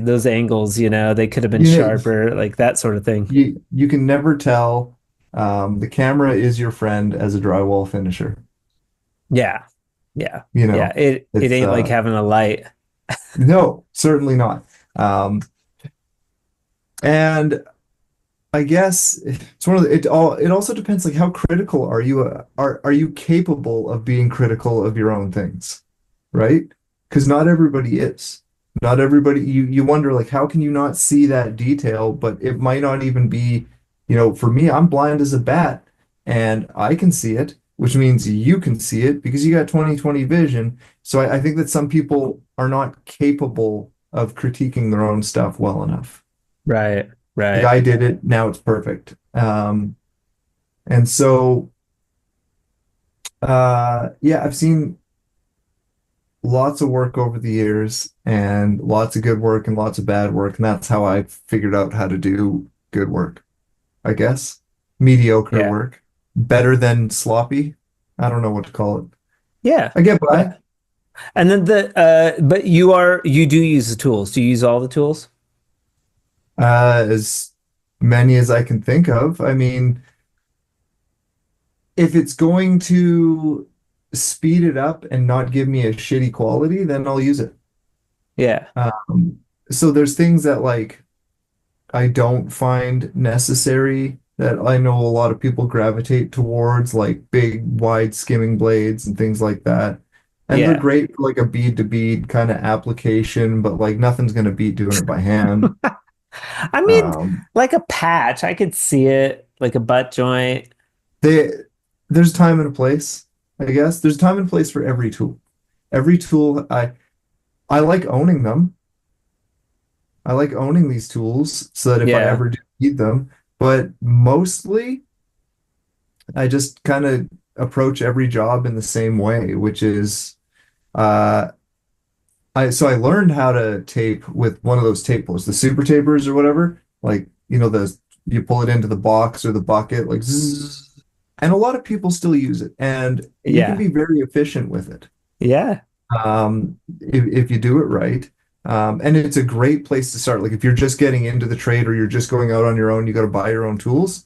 S1: those angles, they could have been
S2: You
S1: sharper, like that sort of thing.
S2: you can never tell. The camera is your friend as a drywall finisher.
S1: Yeah, yeah,
S2: You
S1: yeah.
S2: know,
S1: It
S2: it's
S1: ain't like having a light.
S2: no, certainly not. Um, and I guess it's one of the, it also depends like how critical are you are you capable of being critical of your own things, right? Because not everybody is. Not everybody you wonder like how can you not see that detail, but it might not even be, for me, I'm blind as a bat and I can see it, which means you can see it because you got 20/20 vision. So I think that some people are not capable of critiquing their own stuff well enough.
S1: Right.
S2: Like
S1: Right.
S2: I did it, now it's perfect. And so yeah, I've seen lots of work over the years and lots of good work and lots of bad work, and that's how I figured out how to do good work, I guess. Mediocre
S1: Yeah.
S2: work. Better than sloppy. I don't know what to call it.
S1: Yeah.
S2: I get by.
S1: Yeah. And then but you do use the tools. Do you use all the tools?
S2: As many as I can think of. I mean, if it's going to speed it up and not give me a shitty quality, then I'll use it.
S1: Yeah.
S2: So there's things that like I don't find necessary that I know a lot of people gravitate towards, like big, wide skimming blades and things like that. And they're
S1: Yeah.
S2: great for like a bead to bead kind of application, but like nothing's gonna beat doing it by hand.
S1: I mean,
S2: Um,
S1: like a patch, I could see it, like a butt joint.
S2: they there's time and a place, I guess. There's time and place for every tool. Every tool, I like owning them. I like owning these tools so that if I
S1: Yeah.
S2: ever do need them, but mostly I just kind of approach every job in the same way, which is uh I learned how to tape with one of those tape pulls, the super tapers or whatever. Like, the you pull it into the box or the bucket, like zzz, and a lot of people still use it, and you can
S1: Yeah.
S2: be very efficient with it.
S1: Yeah.
S2: If you do it right. And it's a great place to start. Like if you're just getting into the trade or you're just going out on your own, you got to buy your own tools.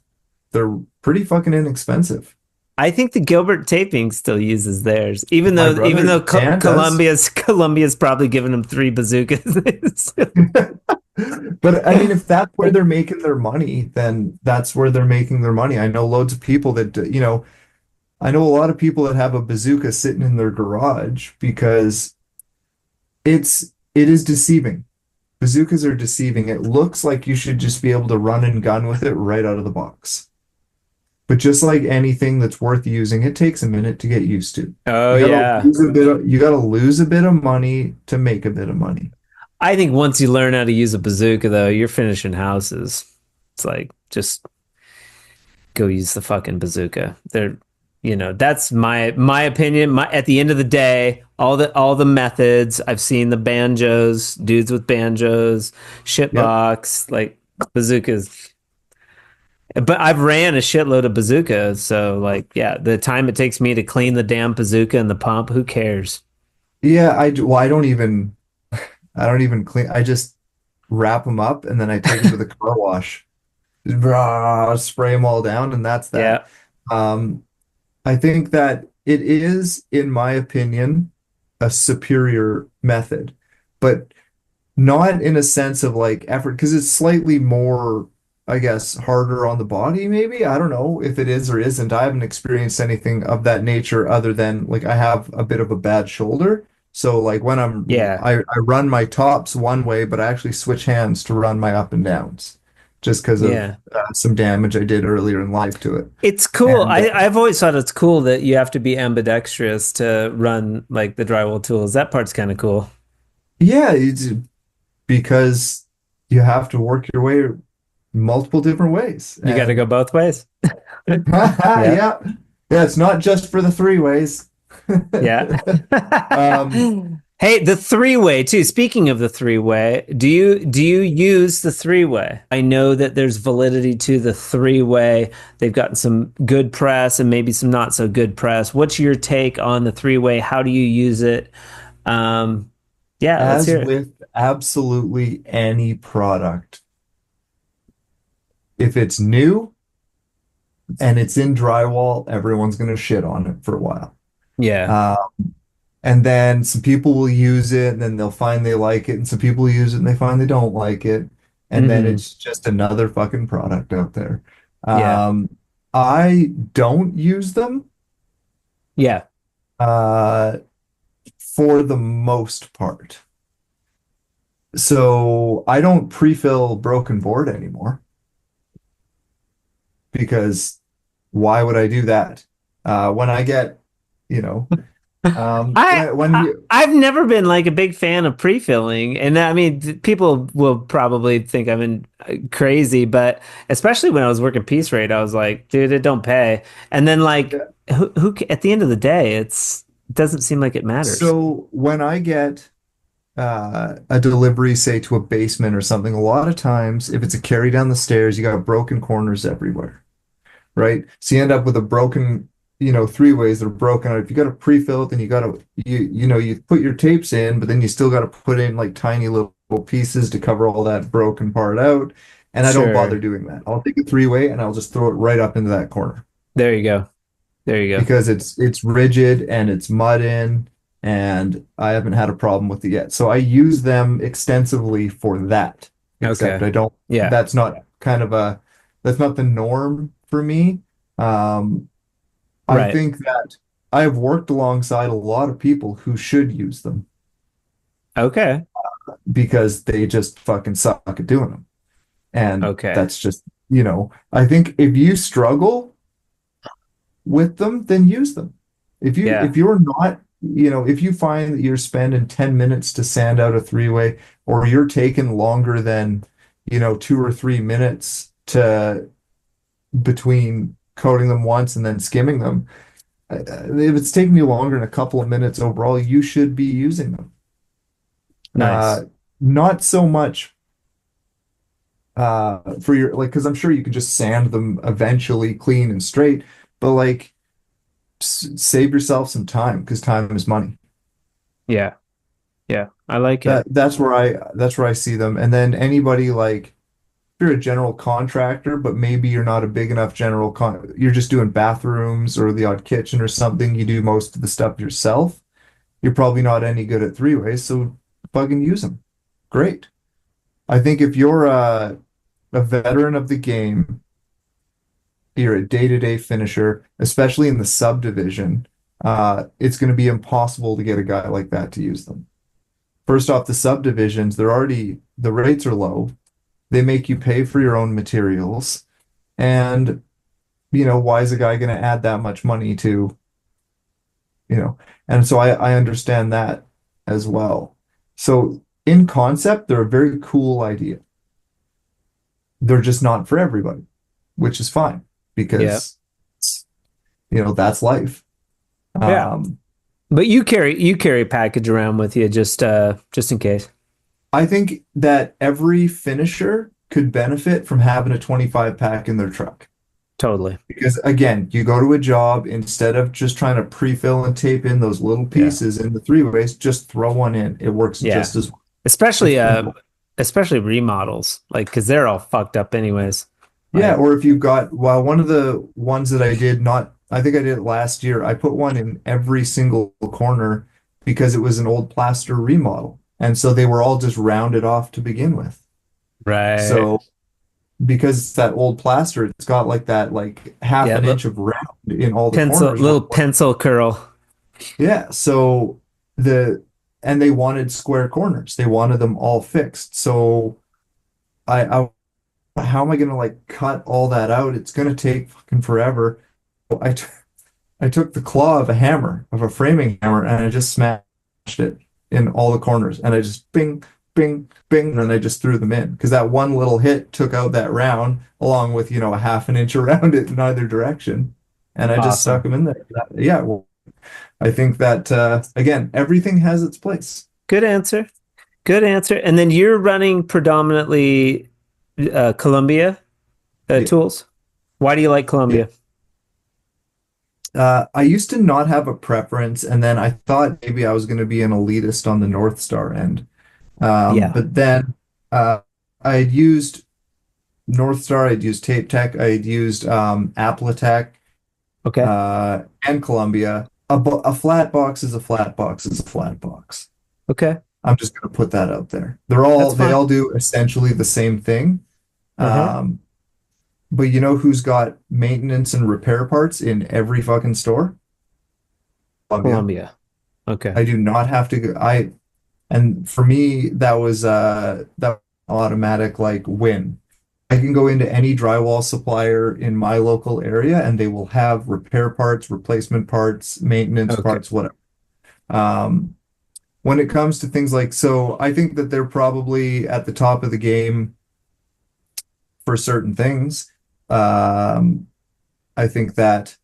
S2: They're pretty fucking inexpensive.
S1: I think the Gilbert taping still uses theirs, even
S2: My
S1: though
S2: brother Dan does.
S1: Columbia's probably given them three bazookas.
S2: But I mean, if that's where they're making their money, then that's where they're making their money. I know loads of people that, I know a lot of people that have a bazooka sitting in their garage because it is deceiving. Bazookas are deceiving. It looks like you should just be able to run and gun with it right out of the box. But just like anything that's worth using, it takes a minute to get used to.
S1: Oh yeah.
S2: You gotta lose a bit of money to make a bit of money.
S1: I think once you learn how to use a bazooka though, you're finishing houses. It's like just go use the fucking bazooka. That's my opinion. At the end of the day, all the methods. I've seen the banjos, dudes with banjos,
S2: Yep.
S1: shitbox, like bazookas. But I've ran a shitload of bazookas, so like, yeah, the time it takes me to clean the damn bazooka and the pump, who cares?
S2: Yeah, well, I don't even clean. I just wrap them up and then I take them to the car wash. Spray them all down, and that's that.
S1: Yeah,
S2: Um, I think that it is, in my opinion, a superior method, but not in a sense of like effort, because it's slightly more, I guess, harder on the body, maybe. I don't know if it is or isn't. I haven't experienced anything of that nature other than like I have a bit of a bad shoulder. So like when
S1: yeah,
S2: I run my tops one way, but I actually switch hands to run my up and downs just because of
S1: yeah.
S2: some damage I did earlier in life to it.
S1: It's cool.
S2: And
S1: I've always thought it's cool that you have to be ambidextrous to run like the drywall tools. That part's kind of cool.
S2: yeah, it's because you have to work your way multiple different ways.
S1: You got to go
S2: And
S1: both ways. Yeah,
S2: yeah, yeah, it's not just for the three ways.
S1: yeah.
S2: Um,
S1: Hey, the three-way too. Speaking of the three-way, do you use the three-way? I know that there's validity to the three-way. They've gotten some good press and maybe some not so good press. What's your take on the three-way? How do you use it? Yeah, let's
S2: as
S1: hear it.
S2: with absolutely any product, if it's new and it's in drywall, everyone's going to shit on it for a while.
S1: Yeah.
S2: Uh, and then some people will use it and then they'll find they like it, and some people use it and they find they don't like it. And then
S1: Hmm.
S2: it's just another fucking product out there.
S1: Yeah.
S2: Um, I don't use them
S1: Yeah.
S2: uh, for the most part. So I don't pre-fill broken board anymore because why would I do that? When I get, you know,
S1: I,
S2: when you
S1: I've never been like a big fan of pre-filling, and I mean, people will probably think I'm crazy, but especially when I was working piece rate, I was like, dude, it don't pay. And then like, at the end of the day, it doesn't seem like it matters.
S2: so when I get a delivery, say to a basement or something, a lot of times if it's a carry down the stairs, you got broken corners everywhere, right? So you end up with a broken, three ways that are broken. If you got to pre-fill it, then you got to you put your tapes in, but then you still got to put in like tiny little pieces to cover all that broken part out. And I don't bother
S1: Sure.
S2: doing that. I'll take a three-way and I'll just throw it right up into that corner
S1: There you go. There you go.
S2: because it's rigid and it's mud in, and I haven't had a problem with it yet. So I use them extensively for that. Except
S1: Okay.
S2: I don't,
S1: Yeah.
S2: that's not kind of a that's not the norm for me. Um, I
S1: Right.
S2: think that I have worked alongside a lot of people who should use them
S1: Okay.
S2: because they just fucking suck at doing them. And
S1: Okay.
S2: that's just, I think if you struggle with them, then use them.
S1: Yeah.
S2: If you're not, if you find that you're spending 10 minutes to sand out a three-way, or you're taking longer than, 2 or 3 minutes to between coating them once and then skimming them, if it's taking you longer than a couple of minutes overall, you should be using them. Uh,
S1: Nice.
S2: Not so much for your like, because I'm sure you can just sand them eventually clean and straight, but like save yourself some time because time is money.
S1: Yeah. Yeah. I like it.
S2: That's where I see them. And then anybody like if you're a general contractor, but maybe you're not a big enough you're just doing bathrooms or the odd kitchen or something, you do most of the stuff yourself. You're probably not any good at three-ways, so fucking use them. Great. I think if you're a veteran of the game, you're a day-to-day finisher, especially in the subdivision, it's going to be impossible to get a guy like that to use them. First off, the subdivisions, the rates are low. They make you pay for your own materials. And, why is a guy going to add that much money to, you know? And so I understand that as well. So in concept, they're a very cool idea. They're just not for everybody, which is fine
S1: Yeah.
S2: because, that's life.
S1: Yeah.
S2: Um,
S1: But you carry a package around with you just in case.
S2: I think that every finisher could benefit from having a 25 pack in their truck.
S1: Totally.
S2: Because again, you go to a job, instead of just trying to pre-fill and tape in those little
S1: Yeah.
S2: pieces in the three-ways, just throw one in. It works
S1: Yeah.
S2: just as well.
S1: Especially
S2: It's simple.
S1: especially remodels, like because they're all fucked up anyways.
S2: Yeah,
S1: Like,
S2: or if you've got, well, one of the ones that I did not, I think I did it last year. I put one in every single corner because it was an old plaster remodel. And so they were all just rounded off to begin with.
S1: right.
S2: So because it's that old plaster, it's got like that like half
S1: Yeah,
S2: an inch of round in all the corners.
S1: little pencil curl.
S2: Yeah, so the and they wanted square corners. They wanted them all fixed. So I how am I gonna like cut all that out? It's gonna take fucking forever. I t I took the claw of a hammer, of a framing hammer, and I just smashed it in all the corners. And I just bing, bing, bing, and then I just threw them in. Because that one little hit took out that round along with, a half an inch around it in either direction. And I just stuck
S1: Awesome.
S2: them in there. Yeah, well, I think that again, everything has its place.
S1: Good answer. Good answer. And then you're running predominantly Columbia
S2: Yeah.
S1: tools. Why do you like
S2: Yeah.
S1: Columbia?
S2: I used to not have a preference, and then I thought maybe I was going to be an elitist on the North Star end.
S1: Yeah.
S2: But then I had used North Star, I'd used Tape Tech, I had used Appletech,
S1: Okay.
S2: and Columbia. A flat box is a flat box is a flat box.
S1: Okay.
S2: I'm just going to put that out there.
S1: That's
S2: They
S1: fine.
S2: all do essentially the same thing.
S1: Uh-huh.
S2: Um, but you know who's got maintenance and repair parts in every fucking store? Columbia.
S1: Columbia. Okay.
S2: I do not have to go. And for me, that automatic like win. I can go into any drywall supplier in my local area and they will have repair parts, replacement parts, maintenance
S1: Okay.
S2: parts, whatever. Um, when it comes to things like, so I think that they're probably at the top of the game for certain things. Um, I think that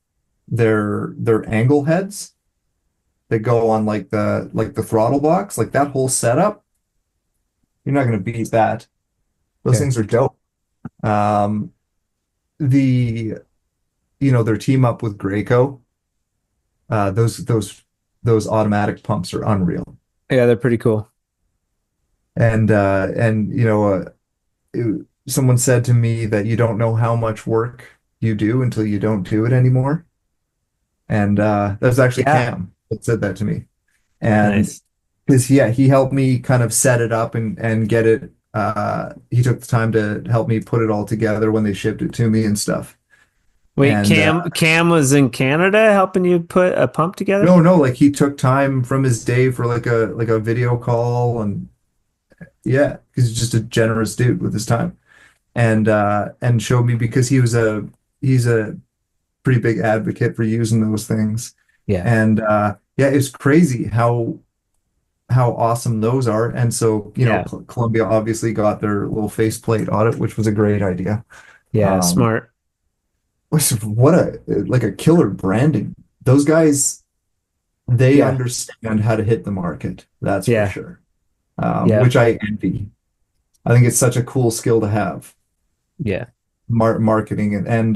S2: their angle heads that go on like the throttle box, like that whole setup, you're not going to beat that. Those
S1: Okay.
S2: things are dope. Um, the their team up with Graco, those automatic pumps are unreal.
S1: Yeah, they're pretty cool.
S2: And someone said to me that you don't know how much work you do until you don't do it anymore. And that's actually
S1: Yeah.
S2: Cam that said that to me. And
S1: Nice.
S2: because yeah, he helped me kind of set it up and get it. He took the time to help me put it all together when they shipped it to me and stuff.
S1: Wait,
S2: And
S1: Cam was in Canada helping you put a pump together?
S2: no, like he took time from his day for like a video call, and yeah, he's just a generous dude with his time. And showed me, because he's a pretty big advocate for using those things.
S1: Yeah.
S2: And yeah, it's crazy how awesome those are. And so,
S1: Yeah.
S2: Columbia obviously got their little faceplate audit, which was a great idea.
S1: Yeah.
S2: Um,
S1: Smart.
S2: what a like a killer branding. Those guys, they
S1: Yeah.
S2: understand how to hit the market. That's for
S1: Yeah.
S2: sure.
S1: Yeah.
S2: Which I envy. I think it's such a cool skill to have,
S1: Yeah.
S2: marketing and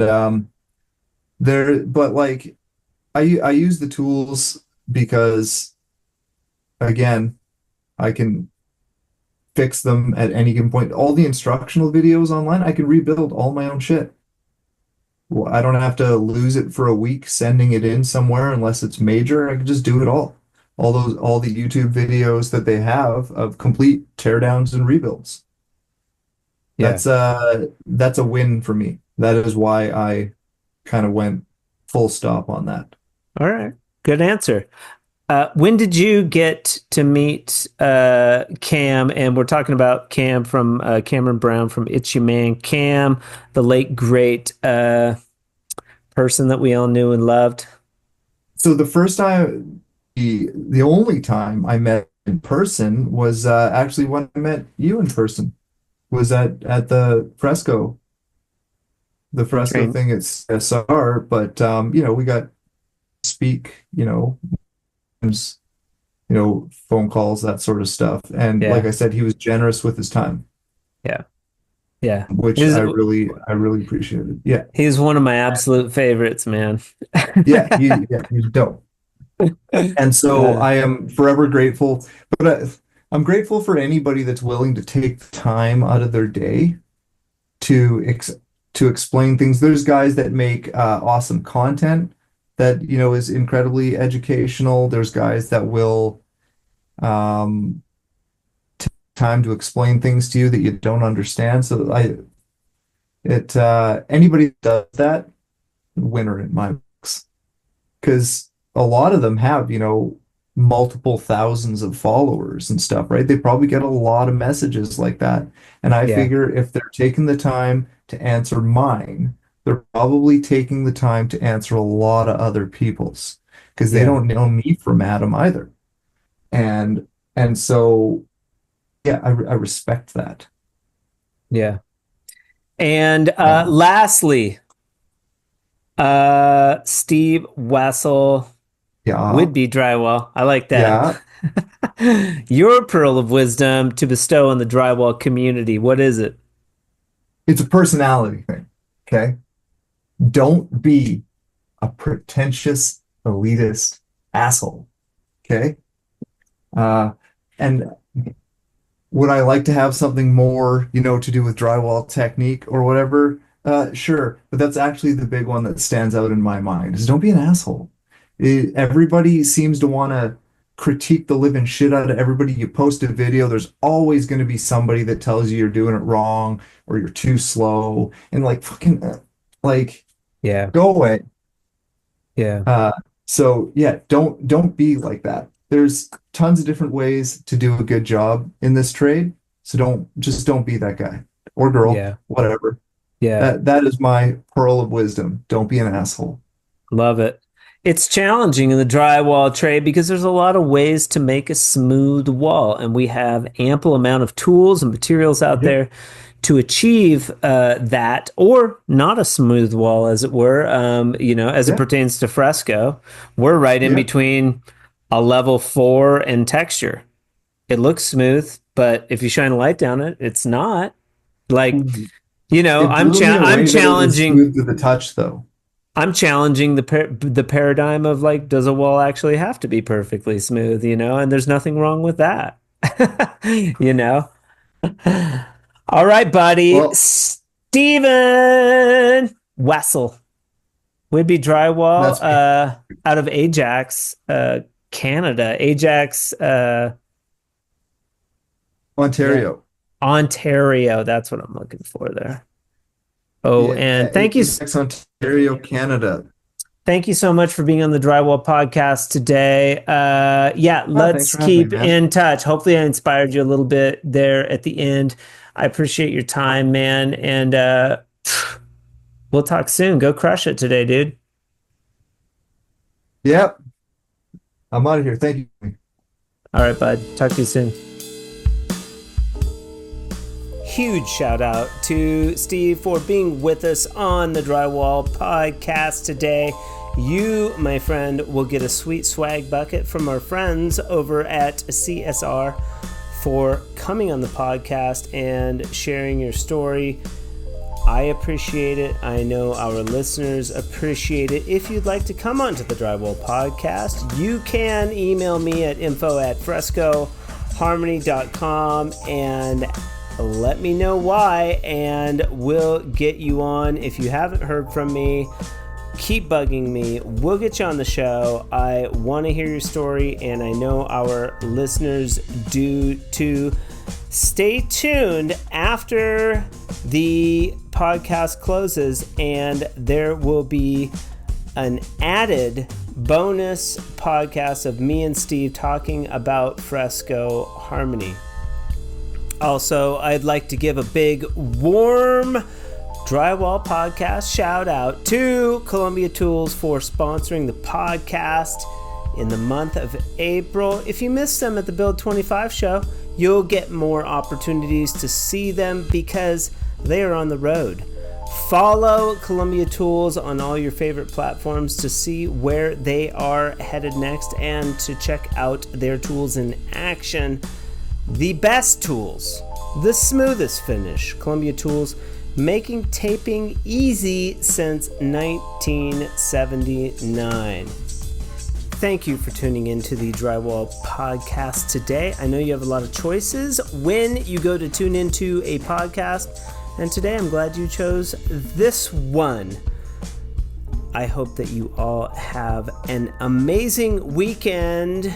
S2: there. But like I use the tools because again, I can fix them at any given point. All the instructional videos online, I can rebuild all my own shit. Well, I don't have to lose it for a week sending it in somewhere unless it's major. I can just do it all. All the YouTube videos that they have of complete teardowns and rebuilds.
S1: Yeah.
S2: That's a win for me. That is why I kind of went full stop on that.
S1: All right. Good answer. When did you get to meet Cam? And we're talking about Cam from Cameron Brown from It's Your Man. Cam, the late great person that we all knew and loved.
S2: So the first time, the only time I met in person was actually when I met you in person. Was at the Fresco
S1: Train.
S2: thing at SR. But we got to speak, times, phone calls, that sort of stuff. And like
S1: Yeah.
S2: I said, he was generous with his time,
S1: Yeah. Yeah.
S2: which I really appreciated. Yeah.
S1: He's one of my absolute favorites, man.
S2: He's dope. And so
S1: Uh,
S2: I am forever grateful, but I'm grateful for anybody that's willing to take the time out of their day to to explain things. There's guys that make awesome content that is incredibly educational. There's guys that will um, take time to explain things to you that you don't understand. So anybody that does that, winner in my books, because a lot of them have multiple thousands of followers and stuff, right? They probably get a lot of messages like that. And I
S1: yeah.
S2: figure if they're taking the time to answer mine, they're probably taking the time to answer a lot of other people's, because they
S1: Yeah.
S2: don't know me from Adam either. And so yeah, I respect that.
S1: Yeah. And
S2: Um,
S1: lastly, Steve Wessel,
S2: yeah,
S1: Whitby Drywall. I like that.
S2: yeah.
S1: Your pearl of wisdom to bestow on the drywall community. What is it?
S2: It's a personality thing. Okay. Don't be a pretentious elitist asshole. Okay. Uh, and would I like to have something more, to do with drywall technique or whatever? Sure. But that's actually the big one that stands out in my mind is don't be an asshole. Everybody seems to want to critique the living shit out of everybody. You post a video, there's always going to be somebody that tells you you're doing it wrong or you're too slow and like fucking like
S1: Yeah.
S2: go away.
S1: Yeah.
S2: Uh, so yeah, don't be like that. There's tons of different ways to do a good job in this trade. So don't be that guy or girl,
S1: Yeah.
S2: whatever.
S1: Yeah.
S2: That is my pearl of wisdom. Don't be an asshole.
S1: Love it. It's challenging in the drywall trade because there's a lot of ways to make a smooth wall, and we have ample amount of tools and materials out
S2: Yep.
S1: there to achieve that, or not a smooth wall, as it were. As it
S2: Yeah.
S1: pertains to fresco, we're right in
S2: Yeah.
S1: between a level 4 and texture. It looks smooth, but if you shine a light down it, it's not. Like,
S2: It blew me
S1: I'm
S2: away that it was
S1: challenging.
S2: smooth to the touch, though.
S1: I'm challenging the paradigm of like, does a wall actually have to be perfectly smooth? And there's nothing wrong with that. you know. All right, buddy,
S2: Well,
S1: Steven Wessel, Whitby Drywall,
S2: that's me.
S1: out of Ajax, Canada. Ajax, yeah,
S2: Ontario.
S1: Ontario. That's what I'm looking for there. Oh,
S2: Yeah,
S1: and
S2: Apex, Ontario, Canada.
S1: thank you so much for being on the Drywall Podcast today. Yeah,
S2: Thanks
S1: let's
S2: for having me,
S1: keep
S2: man.
S1: in touch. Hopefully, I inspired you a little bit there at the end. I appreciate your time, man, and we'll talk soon. Go crush it today, dude.
S2: Yep, I'm out of here. Thank you.
S1: All right, bud. Talk to you soon. Huge shout out to Steve for being with us on the Drywall Podcast today. You, my friend, will get a sweet swag bucket from our friends over at CSR for coming on the podcast and sharing your story. I appreciate it. I know our listeners appreciate it. If you'd like to come onto the Drywall Podcast, you can email me at info@frescoharmony.com and let me know why, and we'll get you on. If you haven't heard from me, keep bugging me. We'll get you on the show. I want to hear your story, and I know our listeners do too. Stay tuned after the podcast closes, and there will be an added bonus podcast of me and Steve talking about Fresco Harmony. Also, I'd like to give a big, warm Drywall Podcast shout out to Columbia Tools for sponsoring the podcast in the month of April. If you missed them at the Build 25 show, you'll get more opportunities to see them because they are on the road. Follow Columbia Tools on all your favorite platforms to see where they are headed next and to check out their tools in action. The best tools, the smoothest finish. Columbia Tools, making taping easy since 1979. Thank you for tuning into the Drywall Podcast today. I know you have a lot of choices when you go to tune into a podcast, and today I'm glad you chose this one. I hope that you all have an amazing weekend.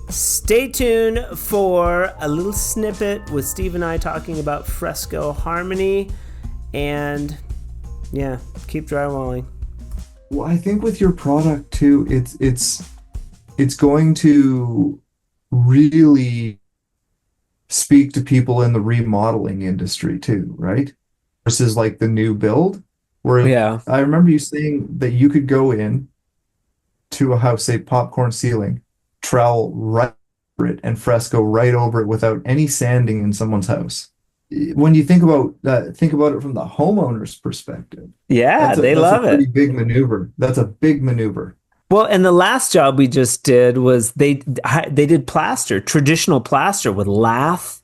S1: Stay tuned for a little snippet with Steve and I talking about Fresco Harmony, and yeah, keep drywalling.
S2: Well, I think with your product too, it's going to really speak to people in the remodeling industry too, right? Versus like the new build, where
S1: Yeah.
S2: I remember you saying that you could go in to a house, say popcorn ceiling, trowel right over it and fresco right over it without any sanding in someone's house. When you think about it from the homeowner's perspective,
S1: Yeah, they
S2: that's a
S1: love it.
S2: pretty big maneuver. That's a big maneuver.
S1: Well, and the last job we just did was they did plaster, traditional plaster with lath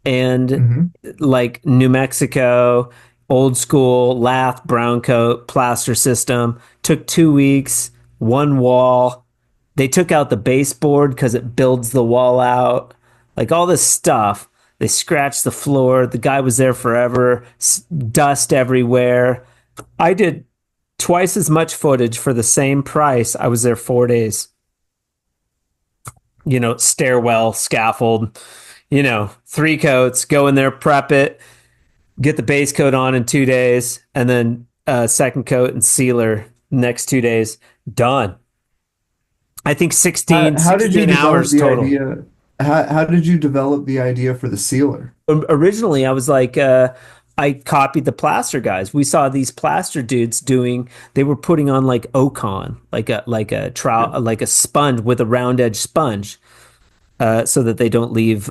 S1: and
S2: Hmm.
S1: like New Mexico, old school lath brown coat plaster system. Took 2 weeks, one wall. They took out the baseboard because it builds the wall out. Like all this stuff. They scratched the floor. The guy was there forever. Dust everywhere. I did twice as much footage for the same price. I was there 4 days. Stairwell, scaffold, 3 coats, go in there, prep it, get the base coat on in 2 days, and then second coat and sealer next 2 days. Done. I think 16,
S2: How did you
S1: 16
S2: develop
S1: hours
S2: the
S1: total.
S2: idea? How did you develop the idea for the sealer?
S1: Originally, I was like, I copied the plaster guys. We saw these plaster dudes doing. They were putting on like Ocon, like a sponge with a round edge sponge, so that they don't leave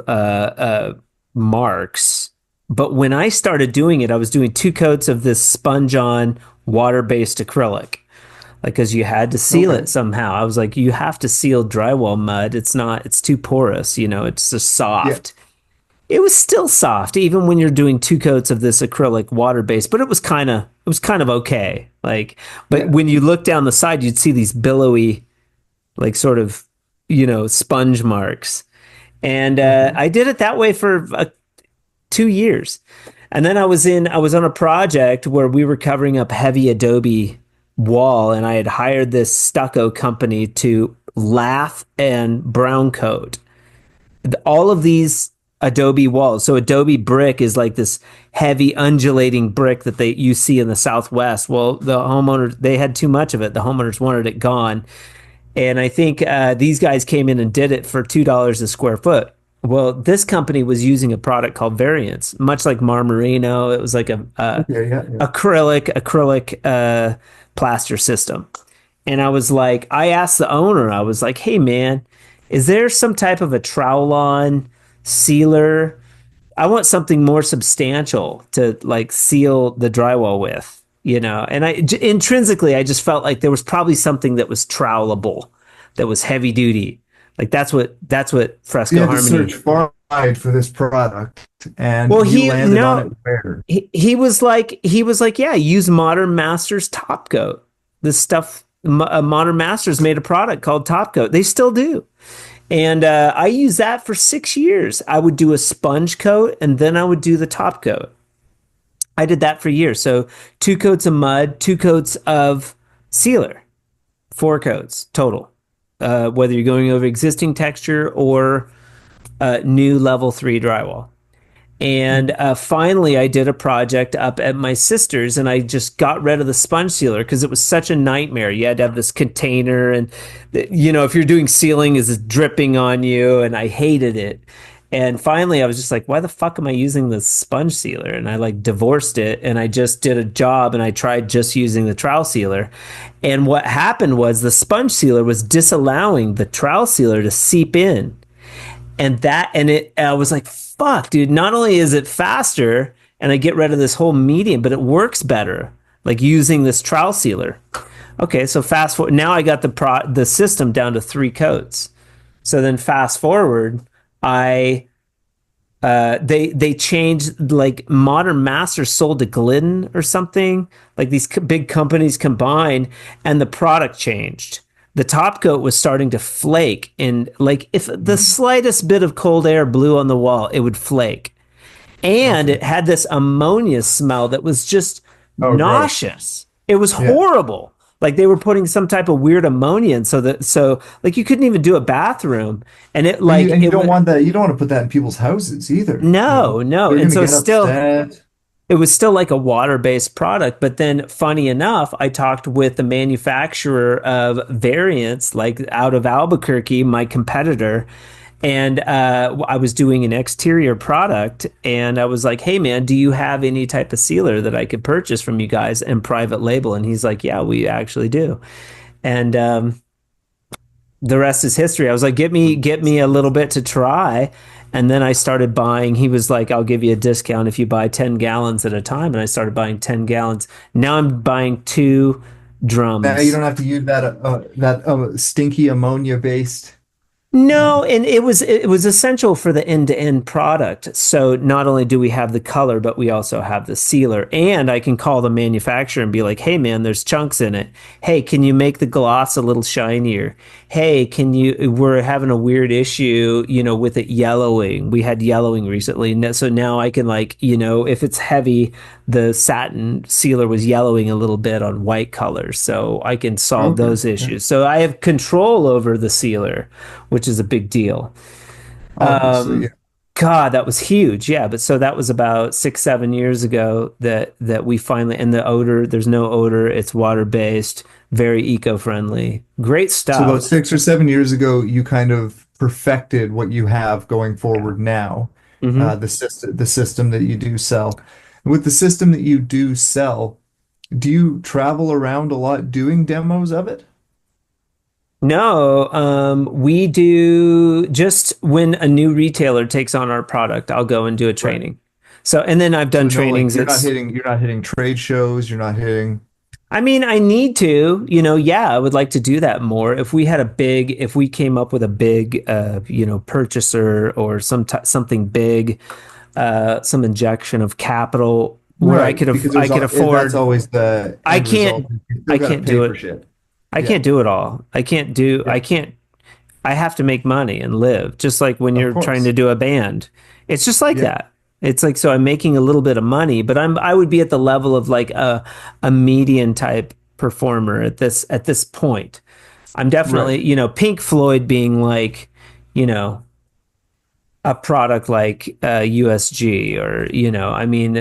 S1: marks. But when I started doing it, I was doing 2 coats of this sponge on water based acrylic, like because you had to seal
S2: Okay.
S1: it somehow. I was like, you have to seal drywall mud. It's not. It's too porous. It's just
S2: Yeah.
S1: soft. It was still soft, even when you're doing 2 coats of this acrylic water base, but it was kind of okay. Like, but
S2: Yeah.
S1: when you look down the side, you'd see these billowy, like sort of, sponge marks. And
S2: Okay.
S1: I did it that way for 2 years. And then I was on a project where we were covering up heavy adobe wall, and I had hired this stucco company to lath and brown coat all of these adobe walls. So adobe brick is like this heavy undulating brick that you see in the Southwest. Well, the homeowners, they had too much of it. The homeowners wanted it gone. And I think these guys came in and did it for $2 a square foot. Well, this company was using a product called Variance, much like Marmarino. It was like a
S2: Okay. Yeah. Yeah.
S1: acrylic plaster system. And I asked the owner, I was like, hey man, is there some type of a trowel on sealer? I want something more substantial to like seal the drywall with, And intrinsically, I just felt like there was probably something that was trowelable, that was heavy duty. Like that's what
S2: You
S1: Fresco
S2: had to
S1: Harmony.
S2: search far wide for this product,
S1: Well,
S2: and you
S1: he
S2: landed on
S1: no,
S2: it where?
S1: he was like, yeah, use Modern Masters Top Coat. This stuff, Modern Masters made a product called Top Coat. They still do. And I used that for 6 years. I would do a sponge coat and then I would do the top coat. I did that for years. So 2 coats of mud, 2 coats of sealer, 4 coats total. Whether you're going over existing texture or new level 3 drywall. And finally, I did a project up at my sister's, and I just got rid of the sponge sealer because it was such a nightmare. You had to have this container, and if you're doing sealing, is dripping on you, and I hated it. And finally, I was just like, "Why the fuck am I using this sponge sealer?" And I like divorced it, and I just did a job, and I tried just using the trowel sealer. And what happened was the sponge sealer was disallowing the trowel sealer to seep in, I was like, fuck, dude, not only is it faster and I get rid of this whole medium, but it works better, like using this trowel sealer. Okay, so fast forward, now I got the system down to 3 coats. So then fast forward, I they changed, like Modern Masters sold to Glidden or something, like these big companies combined, and the product changed. The top coat was starting to flake, and like if the slightest bit of cold air blew on the wall, it would flake. And
S2: Okay.
S1: it had this ammonia smell that was just
S2: Oh, gross.
S1: nauseous. It was
S2: Yeah.
S1: horrible. Like they were putting some type of weird ammonia in, so like you couldn't even do a bathroom, and it
S2: But
S1: like
S2: you
S1: it
S2: don't
S1: went.
S2: want that. You don't want to put that in people's houses either.
S1: No, no.
S2: They're
S1: And
S2: gonna
S1: so
S2: get
S1: still,
S2: upset.
S1: it was still like a water-based product. But then, funny enough, I talked with the manufacturer of Variants, like out of Albuquerque, my competitor, and I was doing an exterior product, and I was like, "Hey, man, do you have any type of sealer that I could purchase from you guys and private label?" And he's like, "Yeah, we actually do." And the rest is history. I was like, get me a little bit to try. And then I started buying. He was like, I'll give you a discount if you buy 10 gallons at a time. And I started buying 10 gallons. Now I'm buying 2
S2: Now you
S1: drums.
S2: don't have to use that stinky ammonia based.
S1: No, and it was essential for the end-to-end product. So not only do we have the color, but we also have the sealer. And I can call the manufacturer and be like, "Hey man, there's chunks in it. Hey, can you make the gloss a little shinier? Hey, we're having a weird issue, with it yellowing. We had yellowing recently. So now I can like, if it's heavy, the satin sealer was yellowing a little bit on white colors. So I can solve
S2: Okay.
S1: those
S2: Yeah.
S1: issues. So I have control over the sealer, which is a big deal.
S2: Obviously, yeah.
S1: God, that was huge. Yeah, but so that was about 6, 7 years ago that we finally, and the odor, there's no odor. It's water based, very eco friendly, great
S2: So about
S1: stuff.
S2: 6 or 7 years ago, you kind of perfected what you have going forward now,
S1: Hmm.
S2: the system that you do sell. With the system that you do sell, do you travel around a lot doing demos of it?
S1: No, we do just when a new retailer takes on our product, I'll go and do a
S2: Right.
S1: training. So, and then I've
S2: So
S1: done
S2: no, like
S1: trainings. It's,
S2: you're not hitting trade shows, you're not hitting.
S1: I mean, I need to, yeah, I would like to do that more. If we came up with a big, purchaser or something big, some injection of capital where
S2: Right, because
S1: I
S2: there's
S1: could
S2: all that's
S1: afford,
S2: always the
S1: I
S2: end result.
S1: can't,
S2: You still
S1: I
S2: got to
S1: can't
S2: pay
S1: do
S2: for
S1: it.
S2: shit.
S1: I
S2: Yeah,
S1: can't do it all.
S2: yeah,
S1: I can't I have to make money and live, just like when
S2: of
S1: you're trying to
S2: course.
S1: do a band. It's just like
S2: Yeah,
S1: that. It's like so I'm making a little bit of money, but I would be at the level of like a median type performer at this point. I'm
S2: right.
S1: definitely, Pink Floyd being like, you know, a product like USG or, I mean,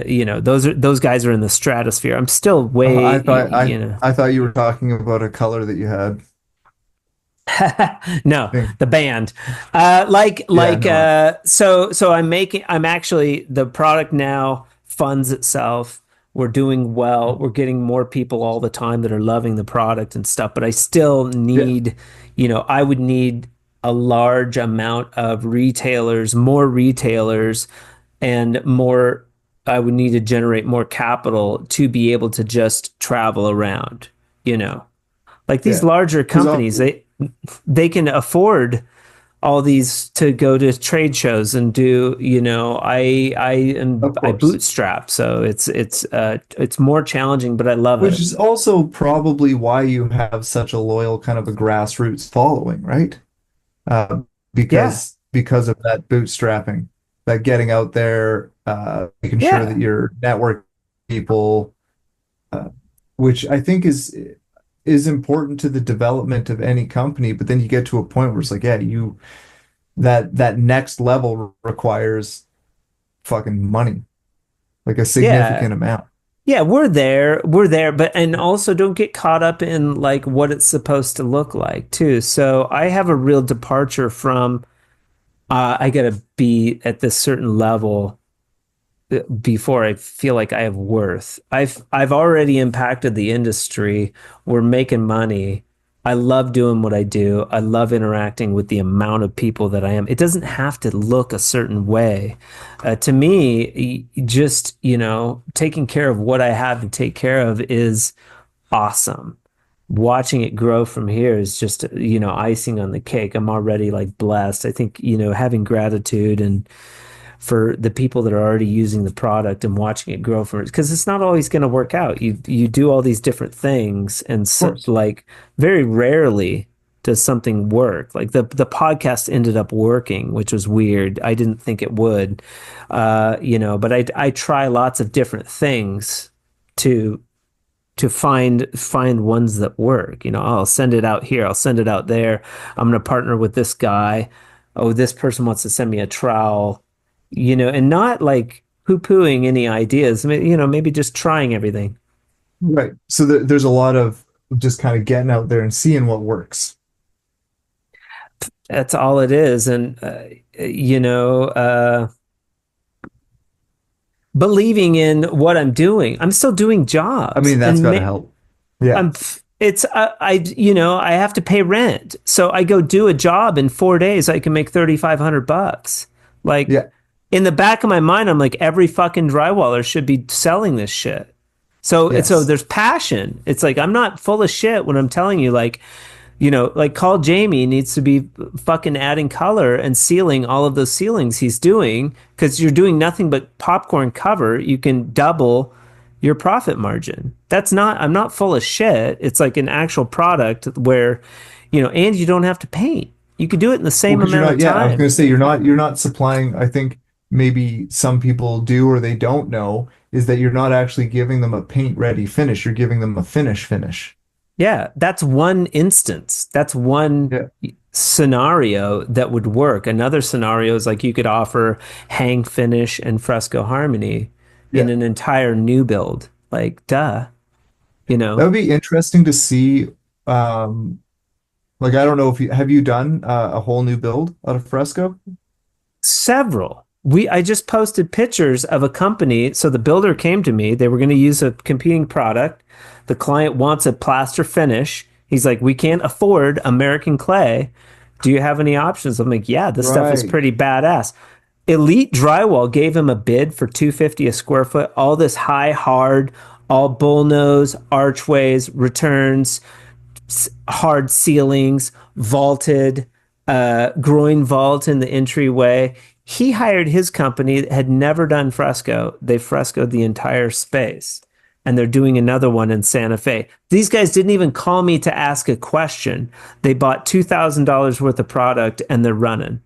S1: those guys are in the stratosphere. I'm still way,
S2: I thought you were talking about a color that you had.
S1: No,
S2: Thing.
S1: the band.
S2: Yeah, no.
S1: So I'm actually the product now funds itself. We're doing well. We're getting more people all the time that are loving the product and stuff, but I still
S2: Yeah,
S1: need, I would need a large amount of retailers, more retailers and more I would need to generate more capital to be able to just travel around, you know. Like these
S2: yeah.
S1: larger
S2: Because
S1: companies, they can afford all these to go to trade shows and do,
S2: of
S1: I
S2: course,
S1: bootstrap, so it's more challenging, but I love
S2: which
S1: it.
S2: is also probably why you have such a loyal kind of a grassroots following, right? Uh,
S1: Yeah,
S2: because of that bootstrapping, that getting out there, making sure that
S1: yeah,
S2: your network people, uh, which I think is important to the development of any company. But then you get to a point where it's like, yeah, you that next level requires fucking money, like a
S1: yeah.
S2: significant amount.
S1: Yeah, we're there, but and also don't get caught up in like what it's supposed to look like too. So I have a real departure from I gotta be at this certain level before I feel like I have worth. I've already impacted the industry. We're making money. I love doing what I do. I love interacting with the amount of people that I am. It doesn't have to look a certain way. To me, just, taking care of what I have to take care of is awesome. Watching it grow from here is just, icing on the cake. I'm already like blessed. I think, having gratitude and for the people that are already using the product and watching it grow from it because it's not always going to work out. You do all these different things and
S2: Of course.
S1: like very rarely does something work. Like the podcast ended up working, which was weird. I didn't think it would. But I try lots of different things to find ones that work. I'll send it out here, I'll send it out there. I'm going to partner with this guy. Oh, this person wants to send me a trowel, and not like poo-pooing any ideas. Maybe just trying everything.
S2: Right. So there's a lot of just kind of getting out there and seeing what works.
S1: That's all it is. And, you know, uh, believing in what I'm doing. I'm still doing
S2: I
S1: jobs
S2: mean, that's
S1: and
S2: got to help. Yeah.
S1: I have to pay rent. So I go do a job in 4 days. I can make 3,500 bucks. Like
S2: Yeah.
S1: in the back of my mind, I'm like, every fucking drywaller should be selling this shit. So
S2: Yes.
S1: there's passion. It's like, I'm not full of shit when I'm telling you, like, like Call Jamie needs to be fucking adding color and sealing all of those ceilings he's doing because you're doing nothing but popcorn cover. You can double your profit margin. I'm not full of shit. It's like an actual product where, and you don't have to paint. You could do it in the
S2: Well,
S1: same
S2: because you're
S1: amount of
S2: not, yeah, I was
S1: time.
S2: going to say you're not supplying, I think maybe some people do or they don't know, is that you're not actually giving them a paint ready finish. You're giving them a finish.
S1: Yeah, that's one instance. That's one
S2: Yeah.
S1: scenario that would work. Another scenario is like you could offer hang finish and fresco harmony in
S2: Yeah.
S1: an entire new build. Like, duh, you
S2: That
S1: know,
S2: would be interesting to see. Like, I don't know if have you done a whole new build out of fresco?
S1: several. I just posted pictures of a company. So the builder came to me. They were going to use a competing product. The client wants a plaster finish. He's like, we can't afford American clay. Do you have any options? I'm like, yeah, this stuff is
S2: Right.
S1: pretty badass. Elite Drywall gave him a bid for 250 a square foot. All this high hard, all bullnose, archways, returns, hard ceilings, vaulted, groin vault in the entryway. He hired his company that had never done fresco. They frescoed the entire space. And they're doing another one in Santa Fe. These guys didn't even call me to ask a question. They bought $2,000 worth of product and they're running.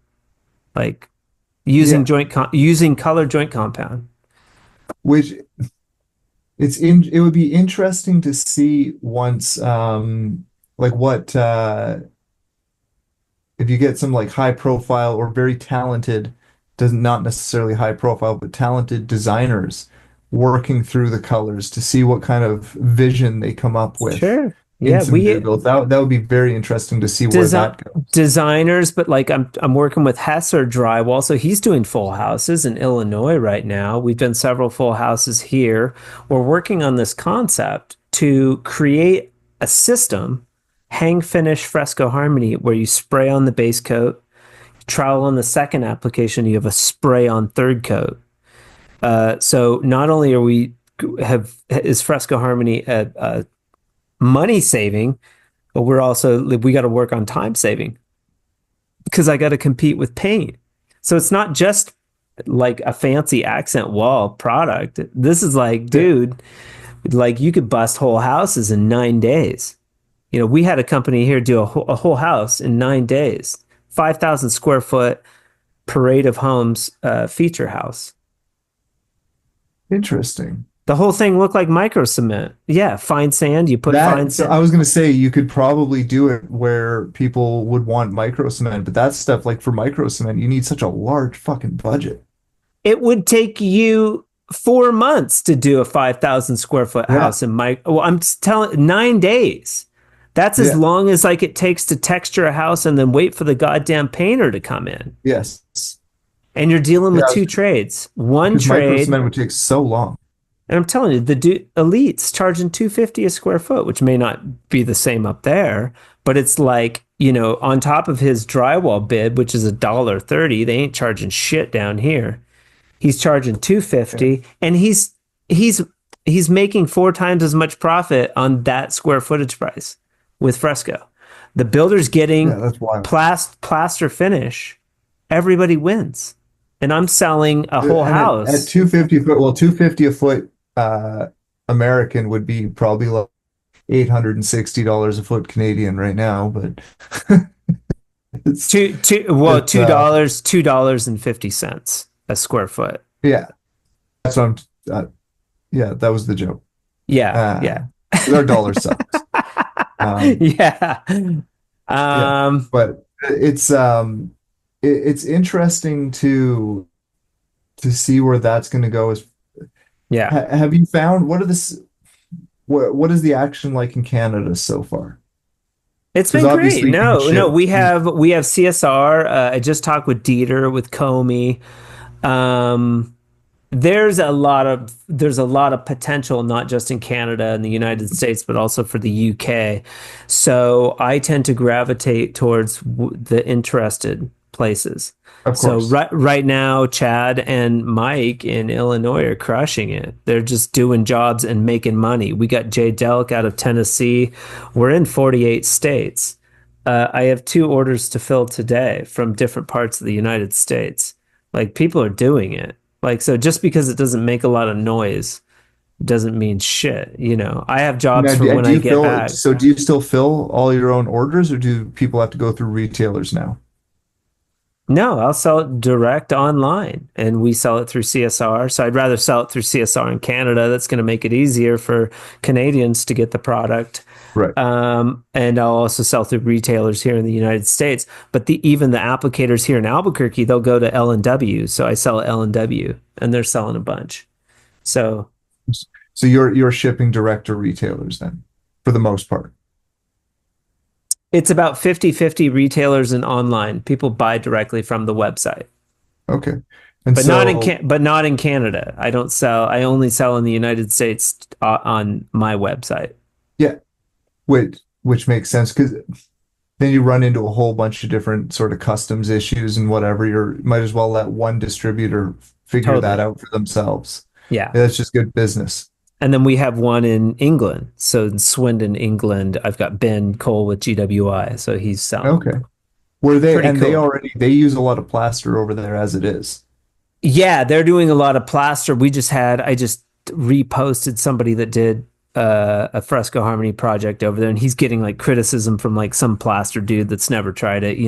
S1: Like using
S2: Yeah.
S1: using color joint compound.
S2: Which it would be interesting to see once like what if you get some like high profile or very talented, does not necessarily high profile, but talented designers working through the colors to see what kind of vision they come up with
S1: Sure.
S2: in
S1: Yeah,
S2: some
S1: we
S2: new builds. That would be very interesting to see where
S1: design
S2: that goes.
S1: designers, but like I'm working with Hesser Drywall, so he's doing full houses in Illinois right now. We've done several full houses here. We're working on this concept to create a system, hang finish Fresco Harmony, where you spray on the base coat, trowel on the second application, you have a spray on third coat. So not only are we have is Fresco Harmony a money saving, but we got to work on time saving because I got to compete with paint. So it's not just like a fancy accent wall product. This is like,
S2: Yeah.
S1: dude, like you could bust whole houses in 9 days. We had a company here do a whole house in 9 days, 5,000 square foot Parade of Homes feature house.
S2: Interesting.
S1: The whole thing looked like micro cement. Yeah, fine sand. You put fine
S2: So
S1: sand.
S2: I was going to say you could probably do it where people would want micro cement, but that stuff like for micro cement, you need such a large fucking budget.
S1: It would take you 4 months to do a 5,000 square foot
S2: Yeah.
S1: house in well, I'm telling 9 days. That's as
S2: Yeah.
S1: long as like it takes to texture a house and then wait for the goddamn painter to come in.
S2: Yes.
S1: And you're dealing
S2: Yeah,
S1: with two trades. One
S2: because micro
S1: trade,
S2: cement would take so long.
S1: and I'm telling you, the elites charging 250 a square foot, which may not be the same up there, but it's like, on top of his drywall bid, which is $1.30, they ain't charging shit down here. He's charging 250, and he's making 4 times as much profit on that square footage price with Fresco. The builder's
S2: Yeah,
S1: getting
S2: that's wild.
S1: plaster finish. Everybody wins, and I'm selling a whole
S2: And at
S1: house.
S2: 250 foot, well, 250 a foot American would be probably like $860 a foot Canadian right now, but it's it's
S1: $2.50 a square foot.
S2: yeah, that's what I'm yeah, that was the joke.
S1: Yeah,
S2: Uh
S1: yeah,
S2: our dollar sucks.
S1: yeah.
S2: Yeah,
S1: Um,
S2: but it's interesting to see where that's going to go.
S1: yeah.
S2: Have you found what is the action like in Canada so far?
S1: It's
S2: Because
S1: been great.
S2: obviously you can
S1: No,
S2: ship.
S1: we have CSR. I just talked with Dieter with Comey. Um, there's a lot of potential, not just in Canada and the United States, but also for the UK. So I tend to gravitate towards the interested places.
S2: Of
S1: So
S2: course.
S1: right now, Chad and Mike in Illinois are crushing it. They're just doing jobs and making money. We got Jay Delk out of Tennessee. We're in 48 states. I have 2 orders to fill today from different parts of the United States. Like people are doing it. Like, so just because it doesn't make a lot of noise doesn't mean shit. I have jobs
S2: Now,
S1: for when
S2: do
S1: I
S2: you
S1: get
S2: fill,
S1: back.
S2: so do you still fill all your own orders, or do people have to go through retailers now?
S1: No, I'll sell it direct online and we sell it through CSR. So I'd rather sell it through CSR in Canada. That's going to make it easier for Canadians to get the product.
S2: Right.
S1: And I'll also sell through retailers here in the United States. But even the applicators here in Albuquerque, they'll go to L&W. So I sell at L&W and they're selling a bunch. So
S2: So you're shipping direct to retailers then, for the most part.
S1: it's about 50-50 retailers and online. People buy directly from the website.
S2: Okay. And
S1: but
S2: so,
S1: not in Canada. I don't sell. I only sell in the United States on my website.
S2: yeah, which makes sense because then you run into a whole bunch of different sort of customs issues and whatever. You might as well let one distributor figure that
S1: Totally.
S2: out for themselves.
S1: Yeah.
S2: Yeah, that's just good business.
S1: And then we have one in England. So in Swindon, England, I've got Ben Cole with GWI. So he's selling
S2: Okay. Were they,
S1: pretty
S2: and they
S1: cool.
S2: already, they use a lot of plaster over there as it is.
S1: Yeah, they're doing a lot of plaster. I just reposted somebody that did a Fresco Harmony project over there, and he's getting like criticism from like some plaster dude that's never tried it,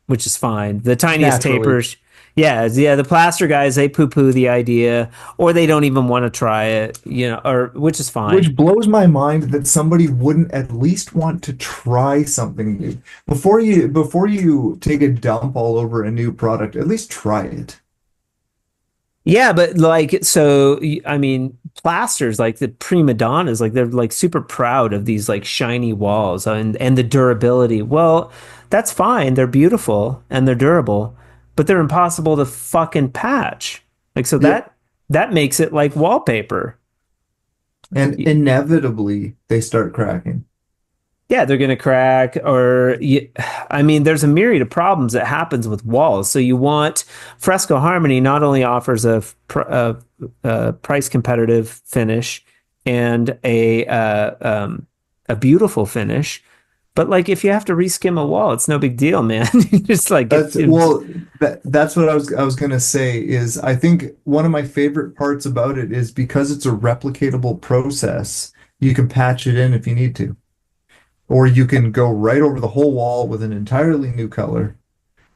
S1: which is fine. The tiniest
S2: Naturally.
S1: tapers, yeah, the plaster guys, they poo poo the idea, or they don't even want to try it, or which is fine.
S2: Which blows my mind that somebody wouldn't at least want to try something new. Before you take a dump all over a new product, at least try it.
S1: Yeah, but like, so I mean, plasters like the prima donnas, like they're like super proud of these like shiny walls and the durability. Well, that's fine. They're beautiful and they're durable, but they're impossible to fucking patch. Like, so
S2: Yeah.
S1: that makes it like wallpaper.
S2: And inevitably they start cracking.
S1: Yeah, they're going to crack I mean, there's a myriad of problems that happens with walls. So you want Fresco Harmony not only offers a price competitive finish and a beautiful finish, but like if you have to reskim a wall, it's no big deal, man. Just like
S2: That's well, that's what I was gonna say is I think one of my favorite parts about it is because it's a replicatable process, you can patch it in if you need to. Or you can go right over the whole wall with an entirely new color.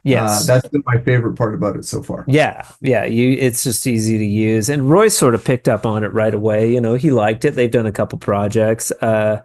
S1: yes.
S2: That's been my favorite part about it so far.
S1: Yeah, it's just easy to use. And Royce sort of picked up on it right away. He liked it. They've done a couple projects. Uh,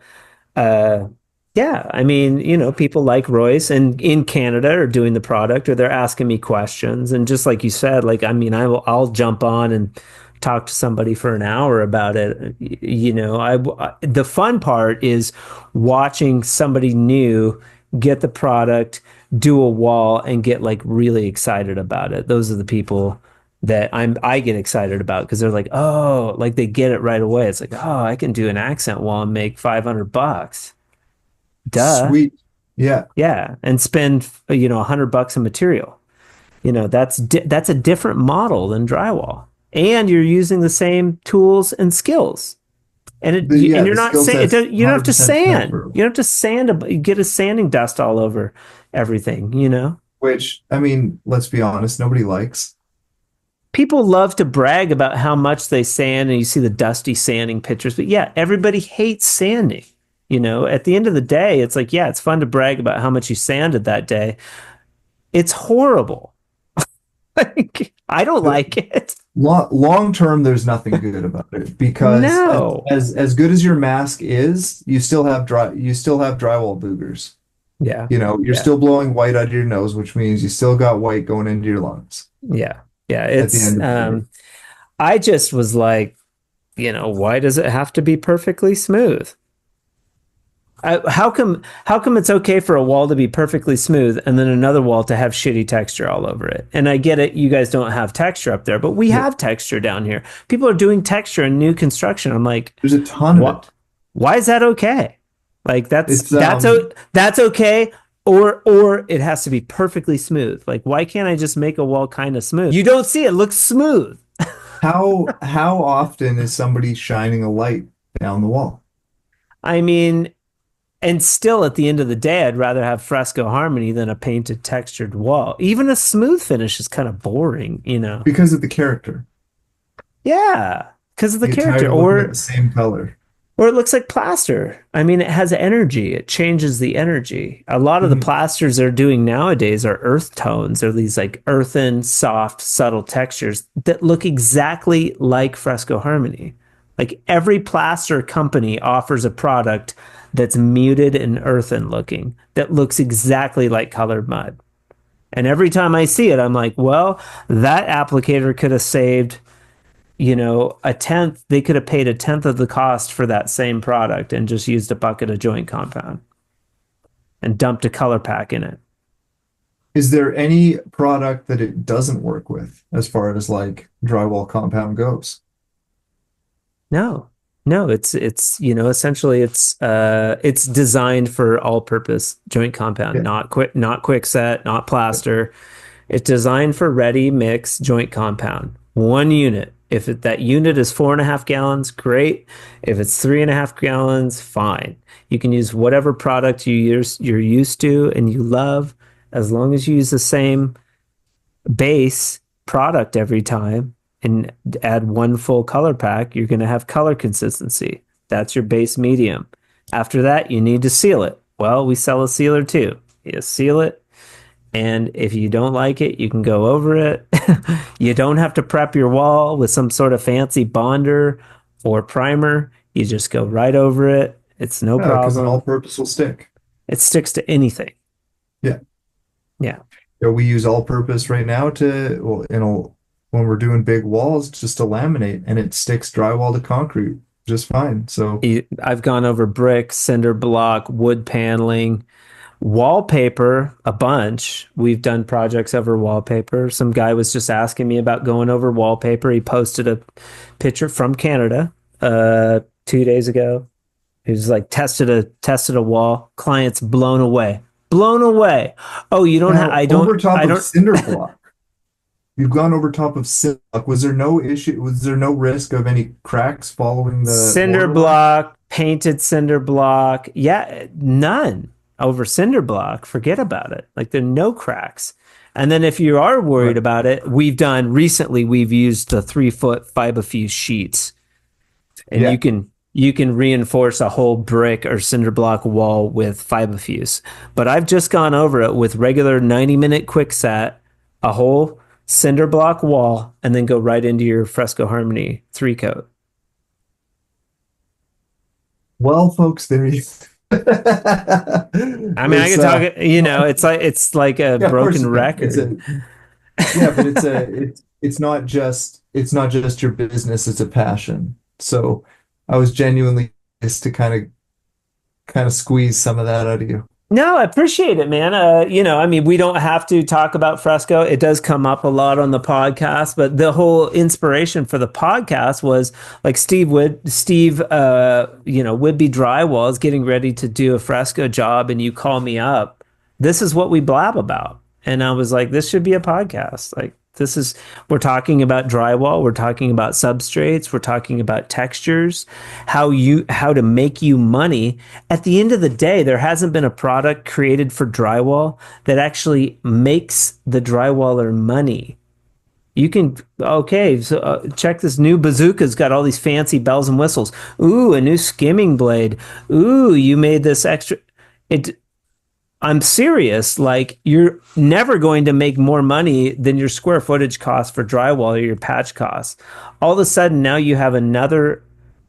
S1: yeah, I mean, people like Royce and in Canada are doing the product or they're asking me questions. And just like you said, like, I mean, I'll jump on and talk to somebody for an hour about it. The fun part is watching somebody new get the product, do a wall, and get like really excited about it. Those are the people that I get excited about because they're like, oh, like they get it right away. It's like, oh, I can do an accent wall and make $500. Duh.
S2: Sweet. Yeah.
S1: Yeah, and spend $100 in material. That's a different model than drywall, and you're using the same tools and skills. And
S2: Yeah,
S1: you're
S2: the
S1: not
S2: skill
S1: saying
S2: set's
S1: you don't have to
S2: 100%
S1: sand. You
S2: transferable.
S1: don't have to sand. Get a sanding dust all over everything.
S2: Which, I mean, let's be honest, nobody likes.
S1: People love to brag about how much they sand, and you see the dusty sanding pictures. But yeah, everybody hates sanding. At the end of the day, it's like, yeah, it's fun to brag about how much you sanded that day. It's horrible. Like, I don't
S2: The
S1: like it.
S2: long term, there's nothing good about it because
S1: No.
S2: as good as your mask is, you still have drywall boogers.
S1: Yeah.
S2: You're
S1: Yeah.
S2: still blowing white out of your nose, which means you still got white going into your lungs
S1: Yeah. Yeah.
S2: at the
S1: It's
S2: end of the day.
S1: I just was like, why does it have to be perfectly smooth? How come it's okay for a wall to be perfectly smooth and then another wall to have shitty texture all over it? And I get it, you guys don't have texture up there, but we
S2: Yeah,
S1: have texture down here. People are doing texture in new construction. I'm like,
S2: there's a ton of
S1: what?
S2: it.
S1: Why is that okay? Like
S2: It's
S1: that's okay. Or it has to be perfectly smooth. Like, why can't I just make a wall kind of smooth? You don't see it looks smooth.
S2: how often is somebody shining a light down the wall?
S1: I mean, and still at the end of the day, I'd rather have Fresco Harmony than a painted textured wall. Even a smooth finish is kind of boring.
S2: Because of the character.
S1: Yeah, because of the
S2: You get tired
S1: character,
S2: of looking at the same color.
S1: or it looks like plaster. I mean, it has energy. It changes the energy. A lot of the
S2: Mhm.
S1: plasters they're doing nowadays are earth tones. They're these like earthen, soft, subtle textures that look exactly like Fresco Harmony. Like every plaster company offers a product that's muted and earthen looking that looks exactly like colored mud. And every time I see it, I'm like, well, that applicator could have saved, a tenth. They could have paid a tenth of the cost for that same product and just used a bucket of joint compound and dumped a color pack in it.
S2: Is there any product that it doesn't work with as far as like drywall compound goes?
S1: No, no, essentially it's designed for all-purpose joint compound,
S2: Yeah.
S1: not quick set, not plaster. It's designed for ready mix joint compound. 1 unit. If that unit is 4.5 gallons, great. If it's 3.5 gallons, fine. You can use whatever product you're used to and you love, as long as you use the same base product every time and add one full color pack, you're going to have color consistency. That's your base medium. After that, you need to seal it. Well, we sell a sealer too. You seal it, and if you don't like it, you can go over it. You don't have to prep your wall with some sort of fancy bonder or primer. You just go right over it. It's no
S2: Because an
S1: problem.
S2: all-purpose will stick.
S1: It sticks to anything.
S2: Yeah.
S1: Yeah.
S2: Yeah, we use all-purpose right now to, well, when we're doing big walls, just to laminate, and it sticks drywall to concrete just fine. So
S1: I've gone over brick, cinder block, wood paneling, wallpaper a bunch. We've done projects over wallpaper. Some guy was just asking me about going over wallpaper. He posted a picture from Canada 2 days ago. He was like tested a wall. Client's blown away. Blown away. Oh, you don't have
S2: now,
S1: I
S2: over
S1: don't
S2: top
S1: I
S2: of
S1: don't
S2: cinder block, you've gone over top of cinder block. Was there no issue? Was there no risk of any cracks following the
S1: cinder
S2: mortar line?
S1: block, painted cinder block. Yeah, none over cinder block. Forget about it. Like there are no cracks. And then if you are worried
S2: Right.
S1: about it, we've used the 3 foot fiberfuse sheets, and
S2: Yeah.
S1: you can reinforce a whole brick or cinder block wall with fiberfuse. But I've just gone over it with regular 90-minute quick set, a whole cinder block wall, and then go right into your Fresco Harmony 3 coat.
S2: Well, folks, there you.
S1: I mean, I
S2: Was
S1: could talk, it's like a
S2: yeah, of course
S1: broken
S2: you can. It's
S1: record.
S2: a yeah, but it's not just your business, it's a passion. So I was genuinely just to kind of squeeze some of that out of you.
S1: No, I appreciate it, man. I mean, we don't have to talk about Fresco. It does come up a lot on the podcast, but the whole inspiration for the podcast was like Whitby Drywall is getting ready to do a Fresco job, and you call me up. This is what we blab about, and I was like, this should be a podcast. Like, we're talking about drywall, we're talking about substrates, we're talking about textures, how to make you money. At the end of the day, there hasn't been a product created for drywall that actually makes the drywaller money. You can, okay, so check this new bazooka's got all these fancy bells and whistles. Ooh, a new skimming blade. Ooh, you made this extra. It I'm serious. Like, you're never going to make more money than your square footage cost for drywall or your patch costs. All of a sudden, now you have another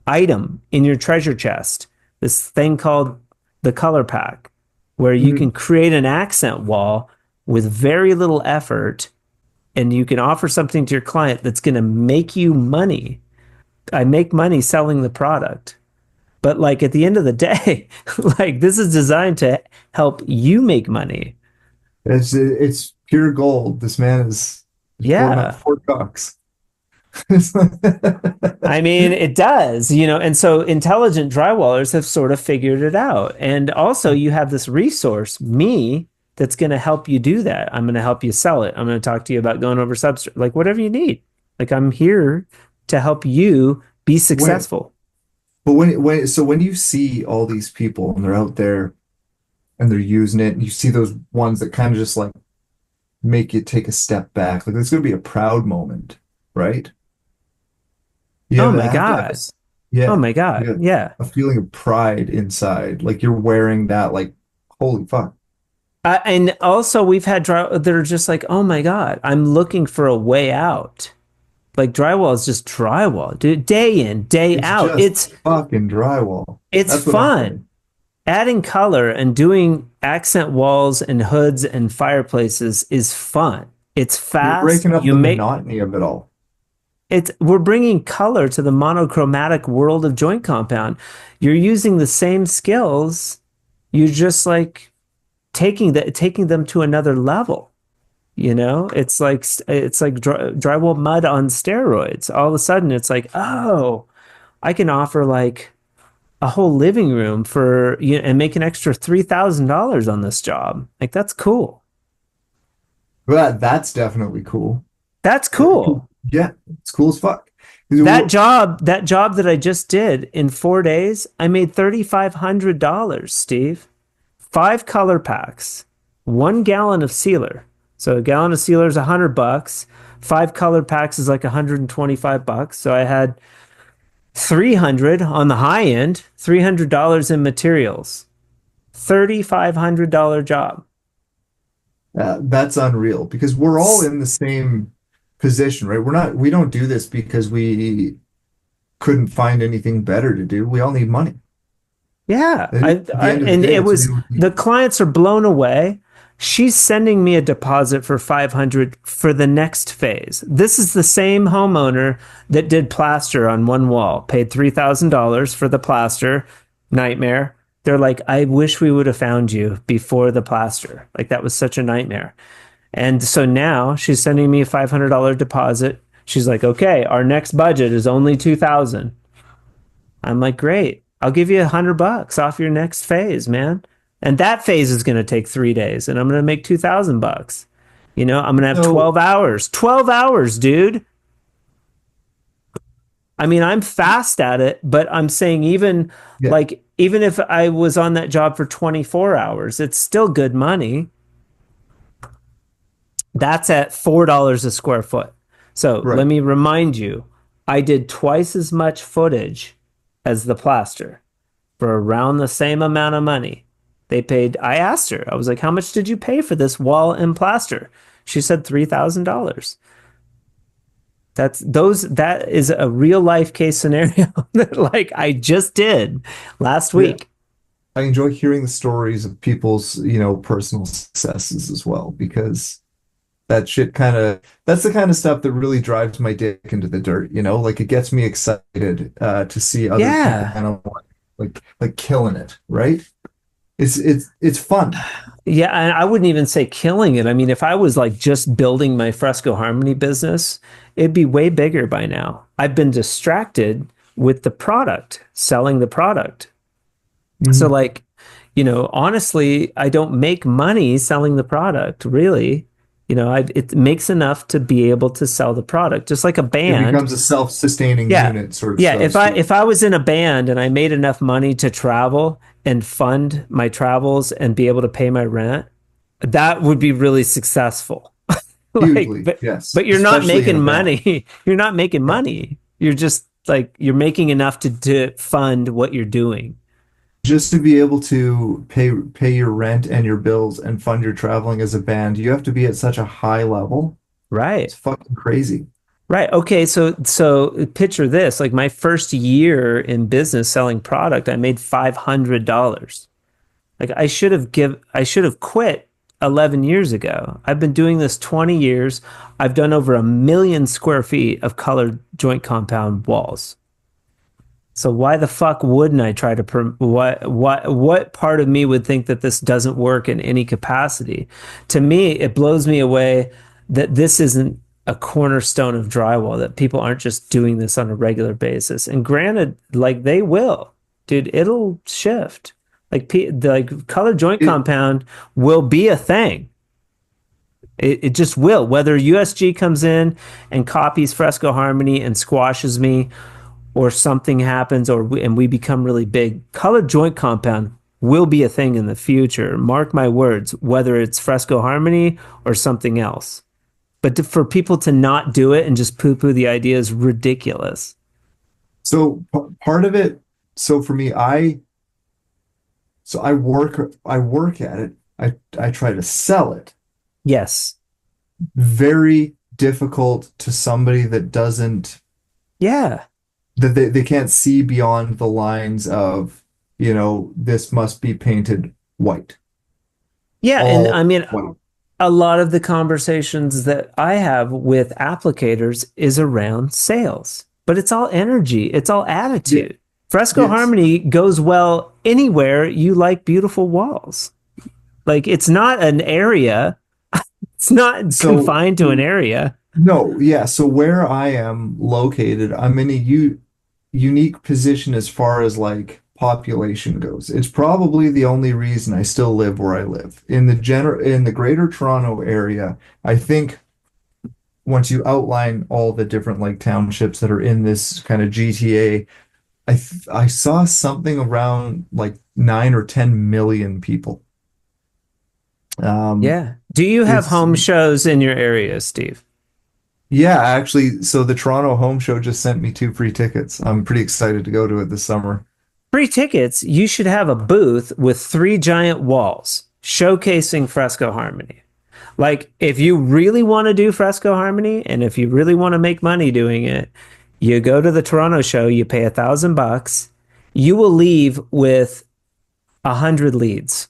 S1: item in your treasure chest, this thing called the color pack, where you
S2: Mhm.
S1: can create an accent wall with very little effort, and you can offer something to your client that's going to make you money. I make money selling the product. But like at the end of the day, like this is designed to help you make money.
S2: It's pure gold. This man is blowing up
S1: Yeah.
S2: Fort Cox.
S1: I mean, it does, and so intelligent drywallers have sort of figured it out. And also you have this resource, me, that's going to help you do that. I'm going to help you sell it. I'm going to talk to you about going over substrate, like whatever you need. Like I'm here to help you be
S2: When
S1: successful.
S2: but when you see all these people and they're out there and they're using it, and you see those ones that kind of just like make you take a step back, like it's gonna be a proud moment, right? You
S1: Oh
S2: have,
S1: my
S2: have to have
S1: God. Oh
S2: yeah,
S1: my
S2: you
S1: God.
S2: got
S1: Yeah.
S2: a feeling of pride inside, like you're wearing that, like holy fuck.
S1: And also, we've had that are just like, oh my God, I'm looking for a way out. Like drywall is just drywall, dude. Day in, day
S2: It's
S1: out.
S2: just fucking drywall.
S1: It's
S2: That's what I
S1: fun.
S2: say.
S1: Adding color and doing accent walls and hoods and fireplaces is fun. It's
S2: You're
S1: fast.
S2: breaking up the monotony of it all.
S1: We're bringing color to the monochromatic world of joint compound. You're using the same skills. You're just like taking them to another level. You know, it's like drywall mud on steroids. All of a sudden, it's like, oh, I can offer like a whole living room for you know, and make an extra $3,000 on this job. Like that's cool.
S2: But that's definitely cool.
S1: That's cool.
S2: Yeah, it's cool as fuck.
S1: That job that I just did in 4 days, I made $3,500, Steve. 5 color packs, 1 gallon of sealer. So a gallon of sealer is $100. 5 color packs is like $125. So I had 300 on the high end, $300 in materials, $3,500 job.
S2: That's unreal because we're all in the same position, right? We don't do this because we couldn't find anything better to do. We all need money.
S1: Yeah,
S2: At the end of the
S1: and
S2: day,
S1: it
S2: that's
S1: was
S2: what we need.
S1: the clients are blown away. She's sending me a deposit for 500 for the next phase. This is the same homeowner that did plaster on one wall, paid $3,000 for the plaster, nightmare. They're like, I wish we would have found you before the plaster. Like that was such a nightmare. And so now she's sending me a $500 deposit. She's like, okay, our next budget is only 2,000. I'm like, great. I'll give you $100 off your next phase, man. And that phase is going to take 3 days, and I'm going to make $2,000. You know, I'm going to have
S2: So
S1: 12 hours. 12 hours, dude. I mean, I'm fast at it, but I'm saying
S2: yeah,
S1: even if I was on that job for 24 hours, it's still good money. That's at $4 a square foot. So let
S2: right.
S1: me remind you, I did twice as much footage as the plaster for around the same amount of money. I asked her, I was like, how much did you pay for this wall and plaster? She said $3,000. That is a real life case scenario that like I just did last
S2: Yeah.
S1: week.
S2: I enjoy hearing the stories of people's, personal successes as well, because that's the kind of stuff that really drives my dick into the dirt, like it gets me excited to see other people
S1: Yeah.
S2: kind of like killing it, right? It's fun.
S1: Yeah, and I wouldn't even say killing it. I mean, if I was like just building my Fresco Harmony business, it'd be way bigger by now. I've been distracted with the product, selling the product. So
S2: Mhm.
S1: like, honestly, I don't make money selling the product, really. It makes enough to be able to sell the product, just like a
S2: It
S1: band.
S2: becomes a self-sustaining
S1: Yeah.
S2: unit, sort of,
S1: Yeah,
S2: so to speak.
S1: if I was in a band and I made enough money to travel and fund my travels and be able to pay my rent, that would be really successful. Like,
S2: Hugely,
S1: but
S2: yes,
S1: you're not
S2: especially in a
S1: making
S2: band.
S1: money. You're not making
S2: Yeah.
S1: money. You're just like you're making enough to fund what you're doing.
S2: Just to be able to pay your rent and your bills and fund your traveling as a band, you have to be at such a high level. It's
S1: Right.
S2: fucking crazy.
S1: Right. Okay. So picture this, like my first year in business selling product, I made $500. Like I should have quit 11 years ago. I've been doing this 20 years. I've done over 1 million square feet of colored joint compound walls. So why the fuck wouldn't I try to what part of me would think that this doesn't work in any capacity? To me, it blows me away that this isn't a cornerstone of drywall, that people aren't just doing this on a regular basis. And granted, like they will. Dude, it'll shift. Like color joint
S2: It
S1: compound will be a thing. It just will. Whether USG comes in and copies Fresco Harmony and squashes me, or something happens, and we become really big, color joint compound will be a thing in the future. Mark my words. Whether it's Fresco Harmony or something else, but for people to not do it and just poo-poo the idea is ridiculous.
S2: so part of it. So for me, I work at it. I try to sell it.
S1: Yes.
S2: Very difficult to somebody that doesn't
S1: Yeah.
S2: that they can't see beyond the lines of, this must be painted white,
S1: Yeah. And I
S2: all
S1: mean,
S2: white.
S1: a lot of the conversations that I have with applicators is around sales, but it's all energy. It's all
S2: Yeah,
S1: attitude. Fresco
S2: yes.
S1: Harmony goes well anywhere you like beautiful walls. Like it's not an area. It's not
S2: So
S1: confined to an area.
S2: no, yeah. So where I am located, I'm in a u unique position as far as like population goes. It's probably the only reason I still live where I live. In the greater Toronto area, I think once you outline all the different like townships that are in this kind of GTA, I saw something around like 9 or 10 million people. Um,
S1: Yeah. Do you have
S2: it's
S1: home shows in your area, Steve?
S2: Yeah, actually, so the Toronto Home Show just sent me 2 free tickets. I'm pretty excited to go to it this summer.
S1: Free tickets, you should have a booth with 3 giant walls showcasing Fresco Harmony. Like, if you really want to do Fresco Harmony and if you really want to make money doing it, you go to the Toronto show, you pay $1,000, you will leave with 100 leads.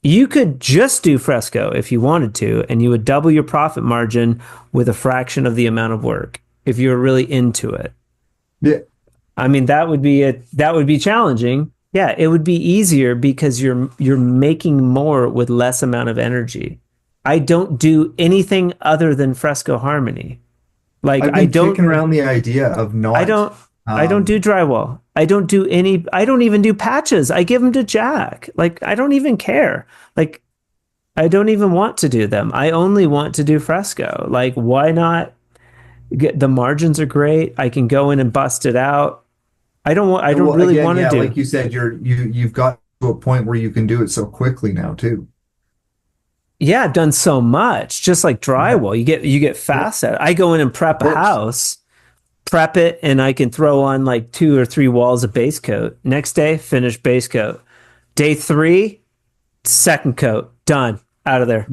S1: You could just do Fresco if you wanted to, and you would double your profit margin with a fraction of the amount of work if you were really into it.
S2: Yeah,
S1: I mean, that would be challenging. Yeah, it would be easier because you're making more with less amount of energy. I don't do anything other than Fresco Harmony. Like
S2: I've been kicking around the idea of
S1: I
S2: not.
S1: don't I don't
S2: Um,
S1: do drywall. I don't even do patches. I give them to Jack. Like I don't even care. Like I don't even want to do them. I only want to do Fresco. Like why not the margins are great. I can go in and bust it out. I don't
S2: well,
S1: really
S2: again,
S1: want to
S2: yeah,
S1: do.
S2: like you said, you've got to a point where you can do it so quickly now too.
S1: Yeah, I've done so much. Just like
S2: Yeah,
S1: drywall. You get
S2: yeah,
S1: fast at it. I go in and prep a
S2: works.
S1: house, prep it, and I can throw on like 2 or 3 walls of base coat. Next day, finish base coat. Day 3, second coat. Done. Out of there.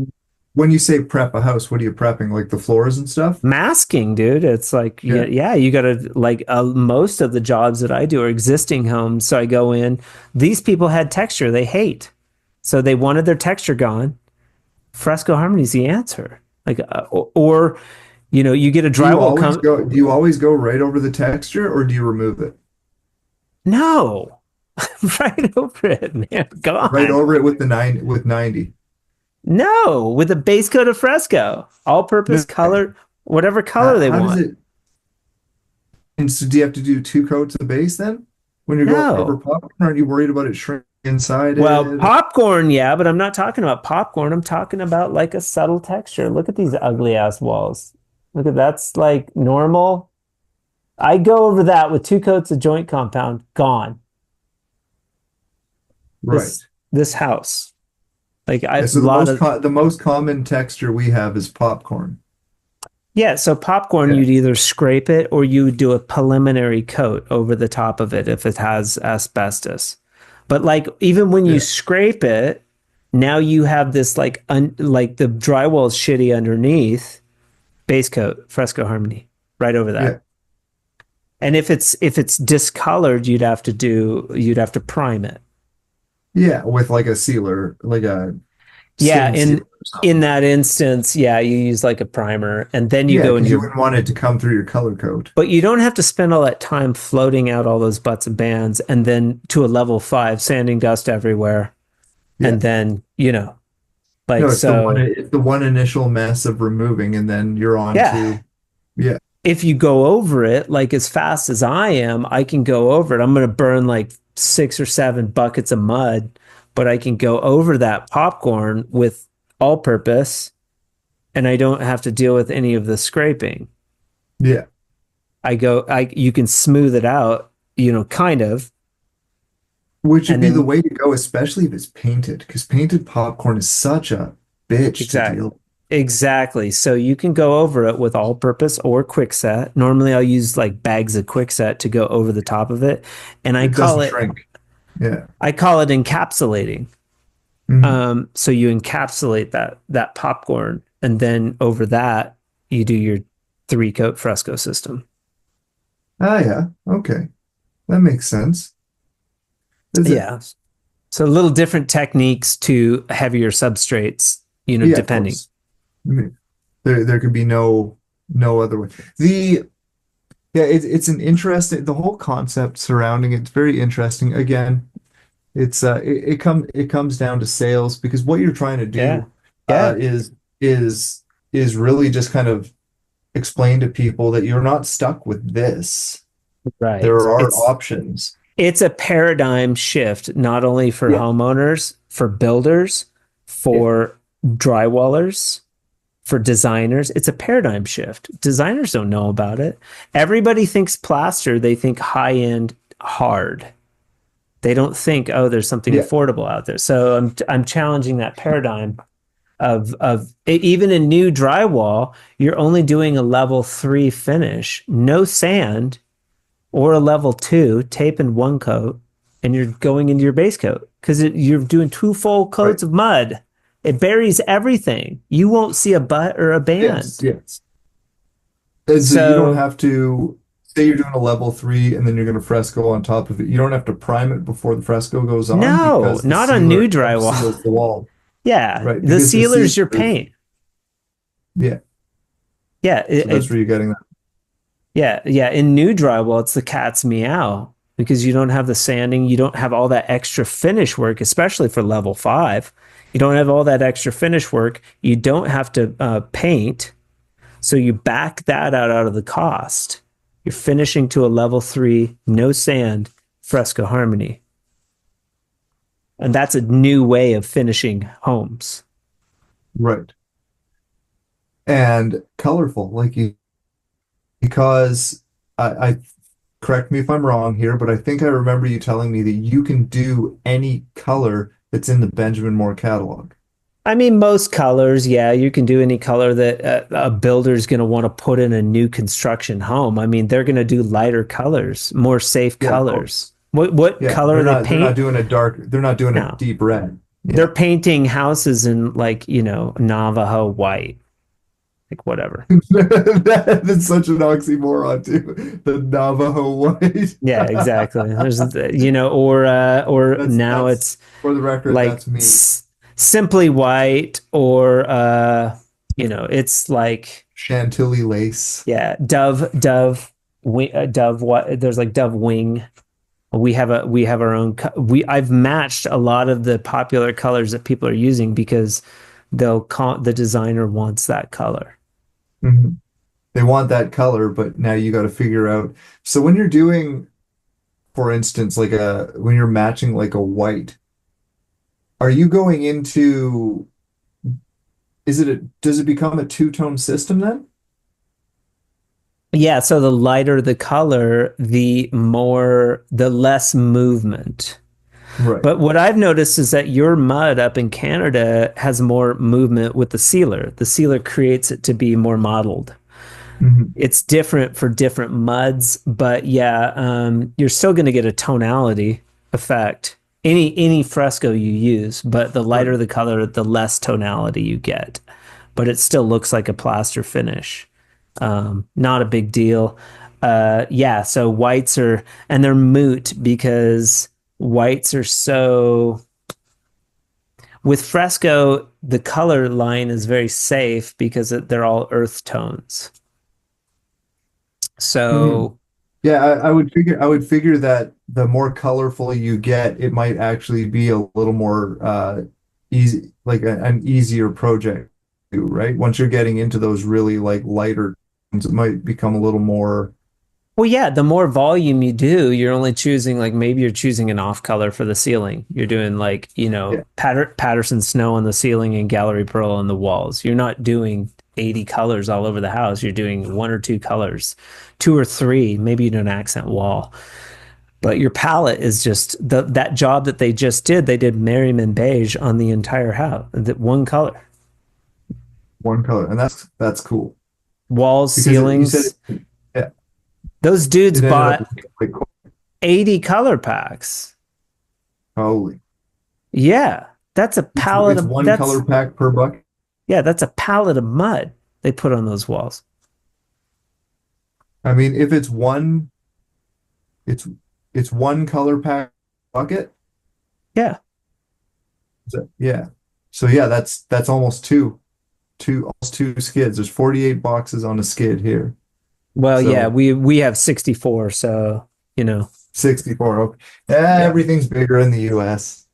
S2: When you say prep a house, what are you prepping? Like the floors and stuff?
S1: Masking, dude. It's like, yeah,
S2: Yeah,
S1: yeah, you gotta like most of the jobs that I do are existing homes. So I go in. These people had texture they hate. So they wanted their texture gone. Fresco Harmony is the answer. Like, you get a drywall come.
S2: Do you always go right over the texture or do you remove it?
S1: No, right over it, man.
S2: Right
S1: Gone.
S2: over it with the nine with 90.
S1: No, with a base coat of Fresco, all-purpose
S2: No,
S1: color, whatever color they
S2: how does
S1: want.
S2: it? And so do you have to do 2 coats of base then? When you're going over
S1: No.
S2: popcorn, aren't you worried about it shrinking inside
S1: Well,
S2: it?
S1: popcorn, yeah, but I'm not talking about popcorn. I'm talking about like a subtle texture. Look at these ugly ass walls. Look at that's like normal. I go over that with 2 coats of joint compound, gone.
S2: Right.
S1: This house. Like I
S2: Yeah,
S1: a
S2: so
S1: lot of
S2: the most common texture we have is popcorn.
S1: yeah, so popcorn
S2: Yeah.
S1: you'd either scrape it or you would do a preliminary coat over the top of it if it has asbestos. But like even when you
S2: Yeah.
S1: scrape it, now you have this like the drywall is shitty underneath, base coat, Fresco Harmony, right over
S2: Yeah.
S1: that. And if it's discolored, you'd have to prime it.
S2: Yeah, with like a sealer, like a
S1: Yeah,
S2: stain sealer
S1: in
S2: or
S1: in
S2: something.
S1: that instance, yeah, you use like a primer and then you
S2: Yeah,
S1: go in
S2: because you
S1: your
S2: wouldn't want it to come through your color code.
S1: but you don't have to spend all that time floating out all those butts and bands and then to a level 5 sanding dust everywhere
S2: Yeah.
S1: and then
S2: No,
S1: like so
S2: it's the one initial mess of removing and then you're on
S1: yeah,
S2: to yeah.
S1: if you go over it like as fast as I am, I can go over it. I'm going to burn like 6 or 7 buckets of mud, but I can go over that popcorn with all purpose and I don't have to deal with any of the scraping.
S2: Yeah.
S1: I you can smooth it out, kind of,
S2: Which would
S1: and
S2: be the
S1: then
S2: way to go, especially if it's painted, because painted popcorn is such a bitch to
S1: exact
S2: deal with.
S1: exactly. So you can go over it with all purpose or quickset. Normally I'll use like bags of quickset to go over the top of it, and
S2: It doesn't shrink. Yeah.
S1: I call it encapsulating.
S2: Mhm.
S1: So you encapsulate that popcorn, and then over that you do your 3 coat Fresco system.
S2: Ah, yeah. Okay. That makes sense. Is it?
S1: Yeah. So a little different techniques to heavier substrates,
S2: Yeah, of
S1: depending.
S2: course. I mean, there could be no other way. It's an interesting the whole concept surrounding it's very interesting. Again, It comes down to sales because what you're trying to
S1: Yeah.
S2: do
S1: Yeah.
S2: is really just kind of explain to people that you're not stuck with this. There
S1: Right.
S2: are options.
S1: It's a paradigm shift, not only for
S2: Yeah,
S1: homeowners, for builders,
S2: yeah,
S1: for drywallers, for designers. It's a paradigm shift. Designers don't know about it. Everybody thinks plaster, they think high end hard. They don't think, oh, there's something
S2: yeah.
S1: affordable out there. So I'm challenging that paradigm of even in new drywall, you're only doing a level 3 finish, no sand, or a level 2 tape and one coat, and you're going into your base coat because you're doing 2 full
S2: Right.
S1: coats of mud. It buries everything. You won't see a butt or a
S2: Yes,
S1: band.
S2: yes. And so you don't
S1: So
S2: have to say you're doing a level 3 and then you're going to fresco on top of it. You don't have to prime it before the fresco goes on
S1: no,
S2: because the
S1: not on new
S2: sealer helps
S1: drywall.
S2: seals the wall,
S1: Yeah,
S2: right?
S1: the
S2: Because the
S1: sealer's your
S2: sealer,
S1: paint.
S2: yeah.
S1: Yeah,
S2: So that's where you're getting that.
S1: yeah. In new drywall, it's the cat's meow because you don't have the sanding, you don't have all that extra finish work, especially for level 5. You don't have all that extra finish work. You don't have to paint, so you back that out of the cost. You're finishing to a level 3, no sand, Fresco Harmony, and that's a new way of finishing homes.
S2: Right. And colorful, like you, because I correct me if I'm wrong here, but I think I remember you telling me that you can do any color that's in the Benjamin Moore catalog.
S1: I mean, most colors, yeah, you can do any color that a builder's going to want to put in a new construction home. I mean, they're going to do lighter colors, more safe
S2: Yeah, of
S1: colors.
S2: course.
S1: What
S2: Yeah,
S1: color they
S2: they're not
S1: paint?
S2: doing a dark, they're not doing a
S1: No,
S2: deep red.
S1: they're
S2: Yeah.
S1: painting houses in like Navajo white, like whatever.
S2: That's such an oxymoron too. The Navajo white.
S1: Yeah, exactly. There's or now
S2: That's
S1: it's
S2: for the record,
S1: like
S2: that's me.
S1: simply white or it's like
S2: Chantilly lace.
S1: yeah, dove dove what there's like dove wing. We have our own I've matched a lot of the popular colors that people are using because the designer wants that color.
S2: Mhm. They want that color, but now you got to figure out. So when you're doing, for instance, when you're matching like a white, are you going into, does it become a two-tone system then?
S1: Yeah, so the lighter the color, the less movement.
S2: Right.
S1: But what I've noticed is that your mud up in Canada has more movement with the sealer. The sealer creates it to be more mottled.
S2: Mhm.
S1: It's different for different muds, but yeah, you're still going to get a tonality effect. Any fresco you use, but the
S2: Right.
S1: lighter the color, the less tonality you get. But it still looks like a plaster finish. Not a big deal. Yeah, so whites are, and they're moot because whites are so, with fresco, the color line is very safe because they're all earth tones.
S2: Mhm.
S1: So,
S2: Yeah, I would figure that the more colorful you get, it might actually be a little more easy, like an easier project, to do, right? Once you're getting into those really like lighter tones, it might become a little more.
S1: well, yeah, the more volume you do, you're only choosing like maybe you're choosing an off color for the ceiling. You're doing like,
S2: Yeah.
S1: Patterson snow on the ceiling and gallery pearl on the walls. You're not doing 80 colors all over the house. You're doing one or two colors, two or three, maybe you do an accent wall. But your palette is just that job that they just did. They did Merriman beige on the entire house, that one color.
S2: One color, and that's cool
S1: Walls,
S2: because you said
S1: ceilings.
S2: yeah,
S1: Those dudes
S2: it ended up
S1: bought
S2: like
S1: 80 color packs.
S2: holy.
S1: Yeah, that's a pallet
S2: It's
S1: of
S2: one color pack per buck.
S1: that's a pallet of mud they put on those walls.
S2: I mean, if it's it's one color pack bucket.
S1: Yeah.
S2: So, yeah. So yeah, that's almost almost two skids. There's 48 boxes on a skid here.
S1: Well, yeah,
S2: So
S1: we have 64, so, you know.
S2: 64. Okay.
S1: Yeah.
S2: Everything's bigger in the US.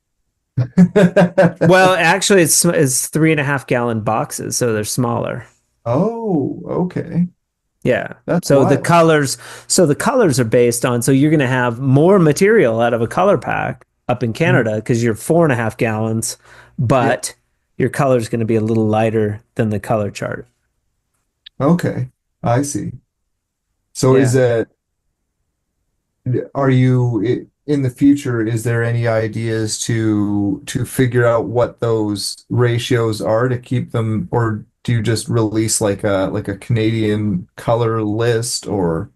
S1: Well, actually, it's 3.5 gallon boxes, so they're smaller.
S2: Oh, okay.
S1: Yeah.
S2: That's
S1: So the
S2: wild.
S1: colors, so the colors are based on, so you're going to have more material out of a color pack up in
S2: Mhm.
S1: Canada because you're 4.5 gallons,
S2: Yeah.
S1: but your color is going to be a little lighter than the color chart.
S2: Okay. I see. So is
S1: Yeah.
S2: it, are you in the future, is there any ideas to figure out what those ratios are to keep them, or do you just release like a Canadian color list, or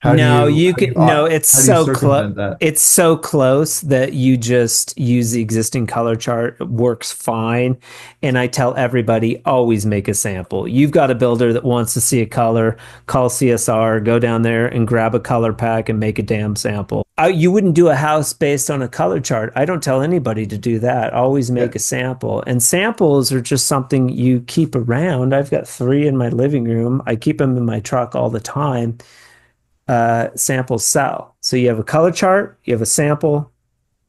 S1: No, you can, no, it's
S2: how do you
S1: so close.
S2: circumvent that?
S1: It's so close that you just use the existing color chart. It works fine. And I tell everybody, always make a sample. You've got a builder that wants to see a color, call CSR, go down there and grab a color pack and make a damn sample. You wouldn't do a house based on a color chart. I don't tell anybody to do that. Always
S2: Yeah.
S1: make a sample. And samples are just something you keep around. I've got 3 in my living room. I keep them in my truck all the time. Samples sell. So you have a color chart, you have a sample.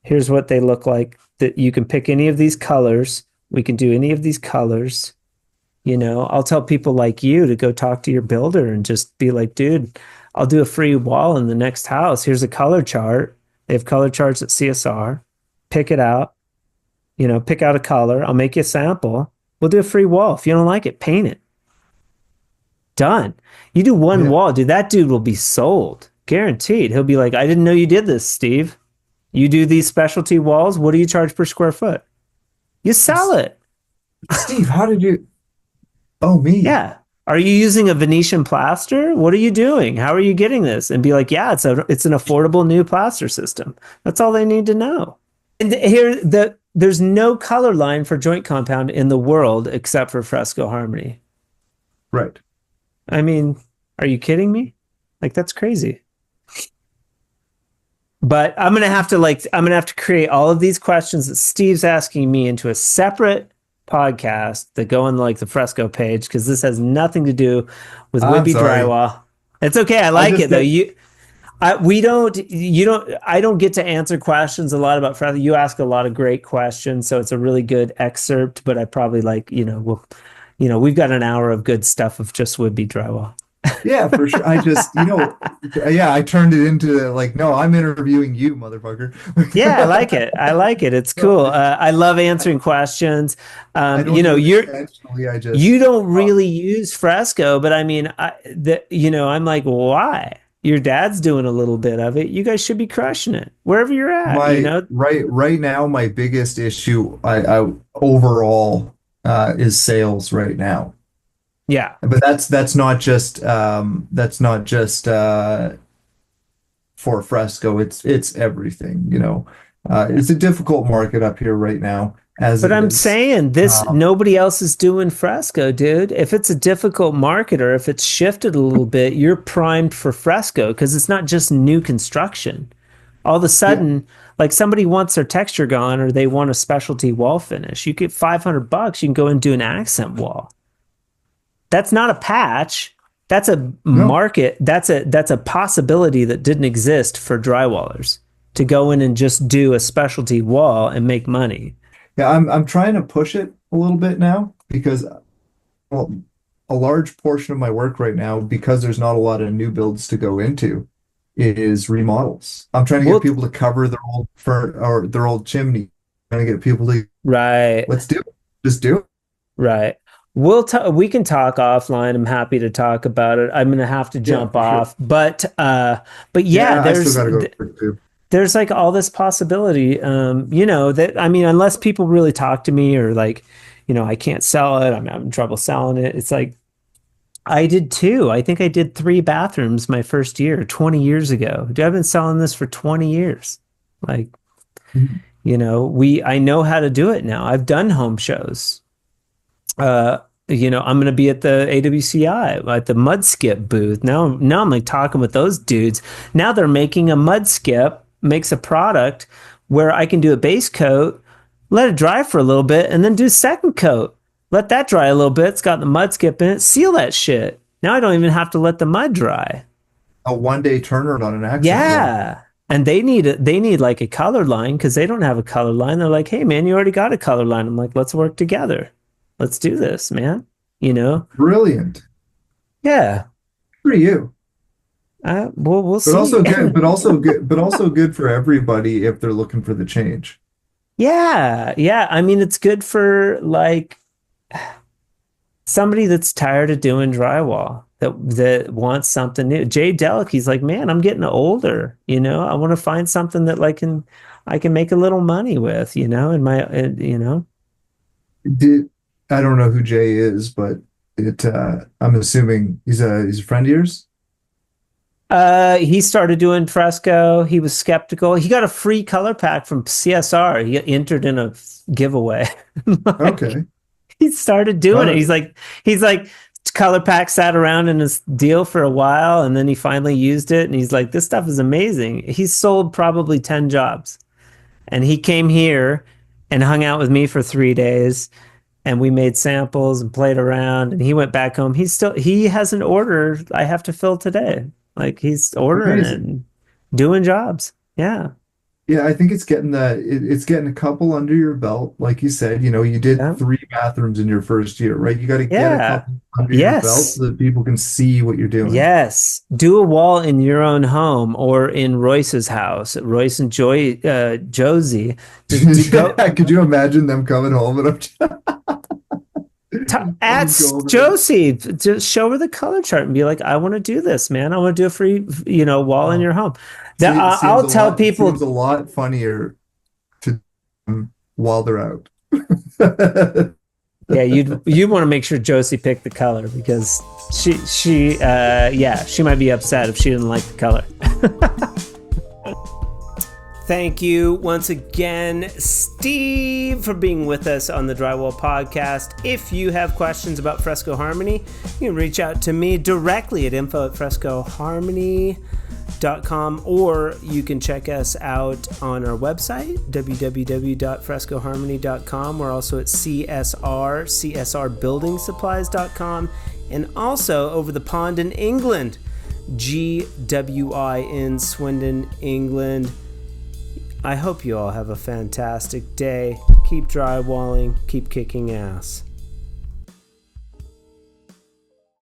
S1: Here's what they look like. That you can pick any of these colors. We can do any of these colors. I'll tell people like you to go talk to your builder and just be like, dude, I'll do a free wall in the next house. Here's a color chart. They have color charts at CSR. Pick it out. Pick out a color. I'll make you a sample. We'll do a free wall. If you don't like it, paint it. Done. You do one
S2: Yeah.
S1: wall, dude, that dude will be sold. Guaranteed. He'll be like, I didn't know you did this, Steve. You do these specialty walls. What do you charge per square foot? You sell it.
S2: Steve, how did you? Oh, me.
S1: Yeah. Are you using a Venetian plaster? What are you doing? How are you getting this? And be like, yeah, it's an affordable new plaster system. That's all they need to know. And there's no color line for joint compound in the world except for Fresco Harmony.
S2: Right.
S1: I mean, are you kidding me? Like, that's crazy. But I'm gonna have to create all of these questions that Steve's asking me into a separate podcast that go on like the Fresco page because this has nothing to do with
S2: I'm
S1: Whitby
S2: sorry.
S1: drywall. It's okay. I
S2: I
S1: like
S2: just
S1: it though.
S2: get
S1: I don't get to answer questions a lot about Fresco. You ask a lot of great questions, so it's a really good excerpt. But I probably we've got an hour of good stuff of just Whitby drywall.
S2: Yeah, for sure. Yeah, I turned it into like, no, I'm interviewing you, motherfucker.
S1: Yeah, I like it. I like it. It's
S2: No,
S1: cool. I love answering questions.
S2: I don't do it intentionally.
S1: You don't
S2: Uh,
S1: really use Fresco, but I mean, I'm like, why? Your dad's doing a little bit of it. You guys should be crushing it wherever you're at.
S2: right now, my biggest issue, I overall, is sales right now.
S1: Yeah.
S2: But that's not just for Fresco. It's everything, you know. It's a difficult market up here right now, as
S1: But
S2: it
S1: I'm
S2: is.
S1: saying this,
S2: Um,
S1: nobody else is doing Fresco, dude. If it's a difficult market or if it's shifted a little bit, you're primed for Fresco because it's not just new construction. All of a
S2: yeah,
S1: sudden, like somebody wants their texture gone or they want a specialty wall finish. You get $500, you can go and do an accent wall. That's not a patch. That's a
S2: no,
S1: market. That's a possibility that didn't exist for drywallers to go in and just do a specialty wall and make money.
S2: yeah, I'm trying to push it a little bit now because, well, a large portion of my work right now, because there's not a lot of new builds to go into, is remodels. I'm trying to get
S1: Well,
S2: people to cover their old or their old chimney. Trying to get people to
S1: right.
S2: let's do it. Just do it.
S1: Right. We can talk offline. I'm happy to talk about it. I'm gonna have to
S2: Yeah,
S1: jump
S2: for sure.
S1: off. But yeah,
S2: Yeah, I still gotta go to work too.
S1: there's like all this possibility. That I mean, unless people really talk to me or like, I can't sell it, I'm having trouble selling it. It's like I did too. I think I did 3 bathrooms my first year, 20 years ago. Dude, I've been selling this for 20 years. Like,
S2: Mhm.
S1: I know how to do it now. I've done home shows. I'm going to be at the AWCI at the mud skip booth. Now I'm like talking with those dudes. Now they're making a mud skip, makes a product where I can do a base coat, let it dry for a little bit, and then do second coat. Let that dry a little bit. It's got the mud skip in it. Seal that shit. Now I don't even have to let the mud dry.
S2: A 1 day turnaround on an accent wall.
S1: Yeah. And they need like a color line because they don't have a color line. They're like, hey man, you already got a color line. I'm like, let's work together. Let's do this, man.
S2: Brilliant.
S1: Yeah.
S2: For you.
S1: We'll see.
S2: But also good for everybody if they're looking for the change.
S1: Yeah. I mean, it's good for like somebody that's tired of doing drywall that wants something new. Jay Delic, he's like, man, I'm getting older. I want to find something that I can make a little money with.
S2: I don't know who Jay is, but I'm assuming he's a friend of yours.
S1: He started doing Fresco. He was skeptical. He got a free color pack from CSR. He entered in a giveaway.
S2: Okay.
S1: He started doing it. He's like color pack sat around in his deal for a while, and then he finally used it, and he's like, this stuff is amazing. He's sold probably 10 jobs, and he came here and hung out with me for 3 days, and we made samples and played around, and he went back home. He has an order I have to fill today. Like, he's ordering it and doing jobs. Yeah.
S2: Yeah, I think it's getting a couple under your belt. Like you said, you did 3 bathrooms in your first year, right? You got to get a couple under your belt so that people can see what you're doing.
S1: Yes. Do a wall in your own home or in Royce's house. Royce and Josie.
S2: Could you imagine them coming home and
S1: ask Josie, just show her the color chart and be like, I want to do this, man. I want to do a free, wall in your home. I'll tell people
S2: it's a lot funnier to while they're out.
S1: Yeah, you want to make sure Josie picked the color because she might be upset if she didn't like the color. Thank you once again, Steve, for being with us on the Drywall Podcast. If you have questions about Fresco Harmony, you can reach out to me directly at info@frescoharmony.com, or you can check us out on our website, www.frescoharmony.com. We're also at csrbuildingsupplies.com, and also over the pond in England, GWI in Swindon, England. I hope you all have a fantastic day. Keep drywalling, keep kicking ass.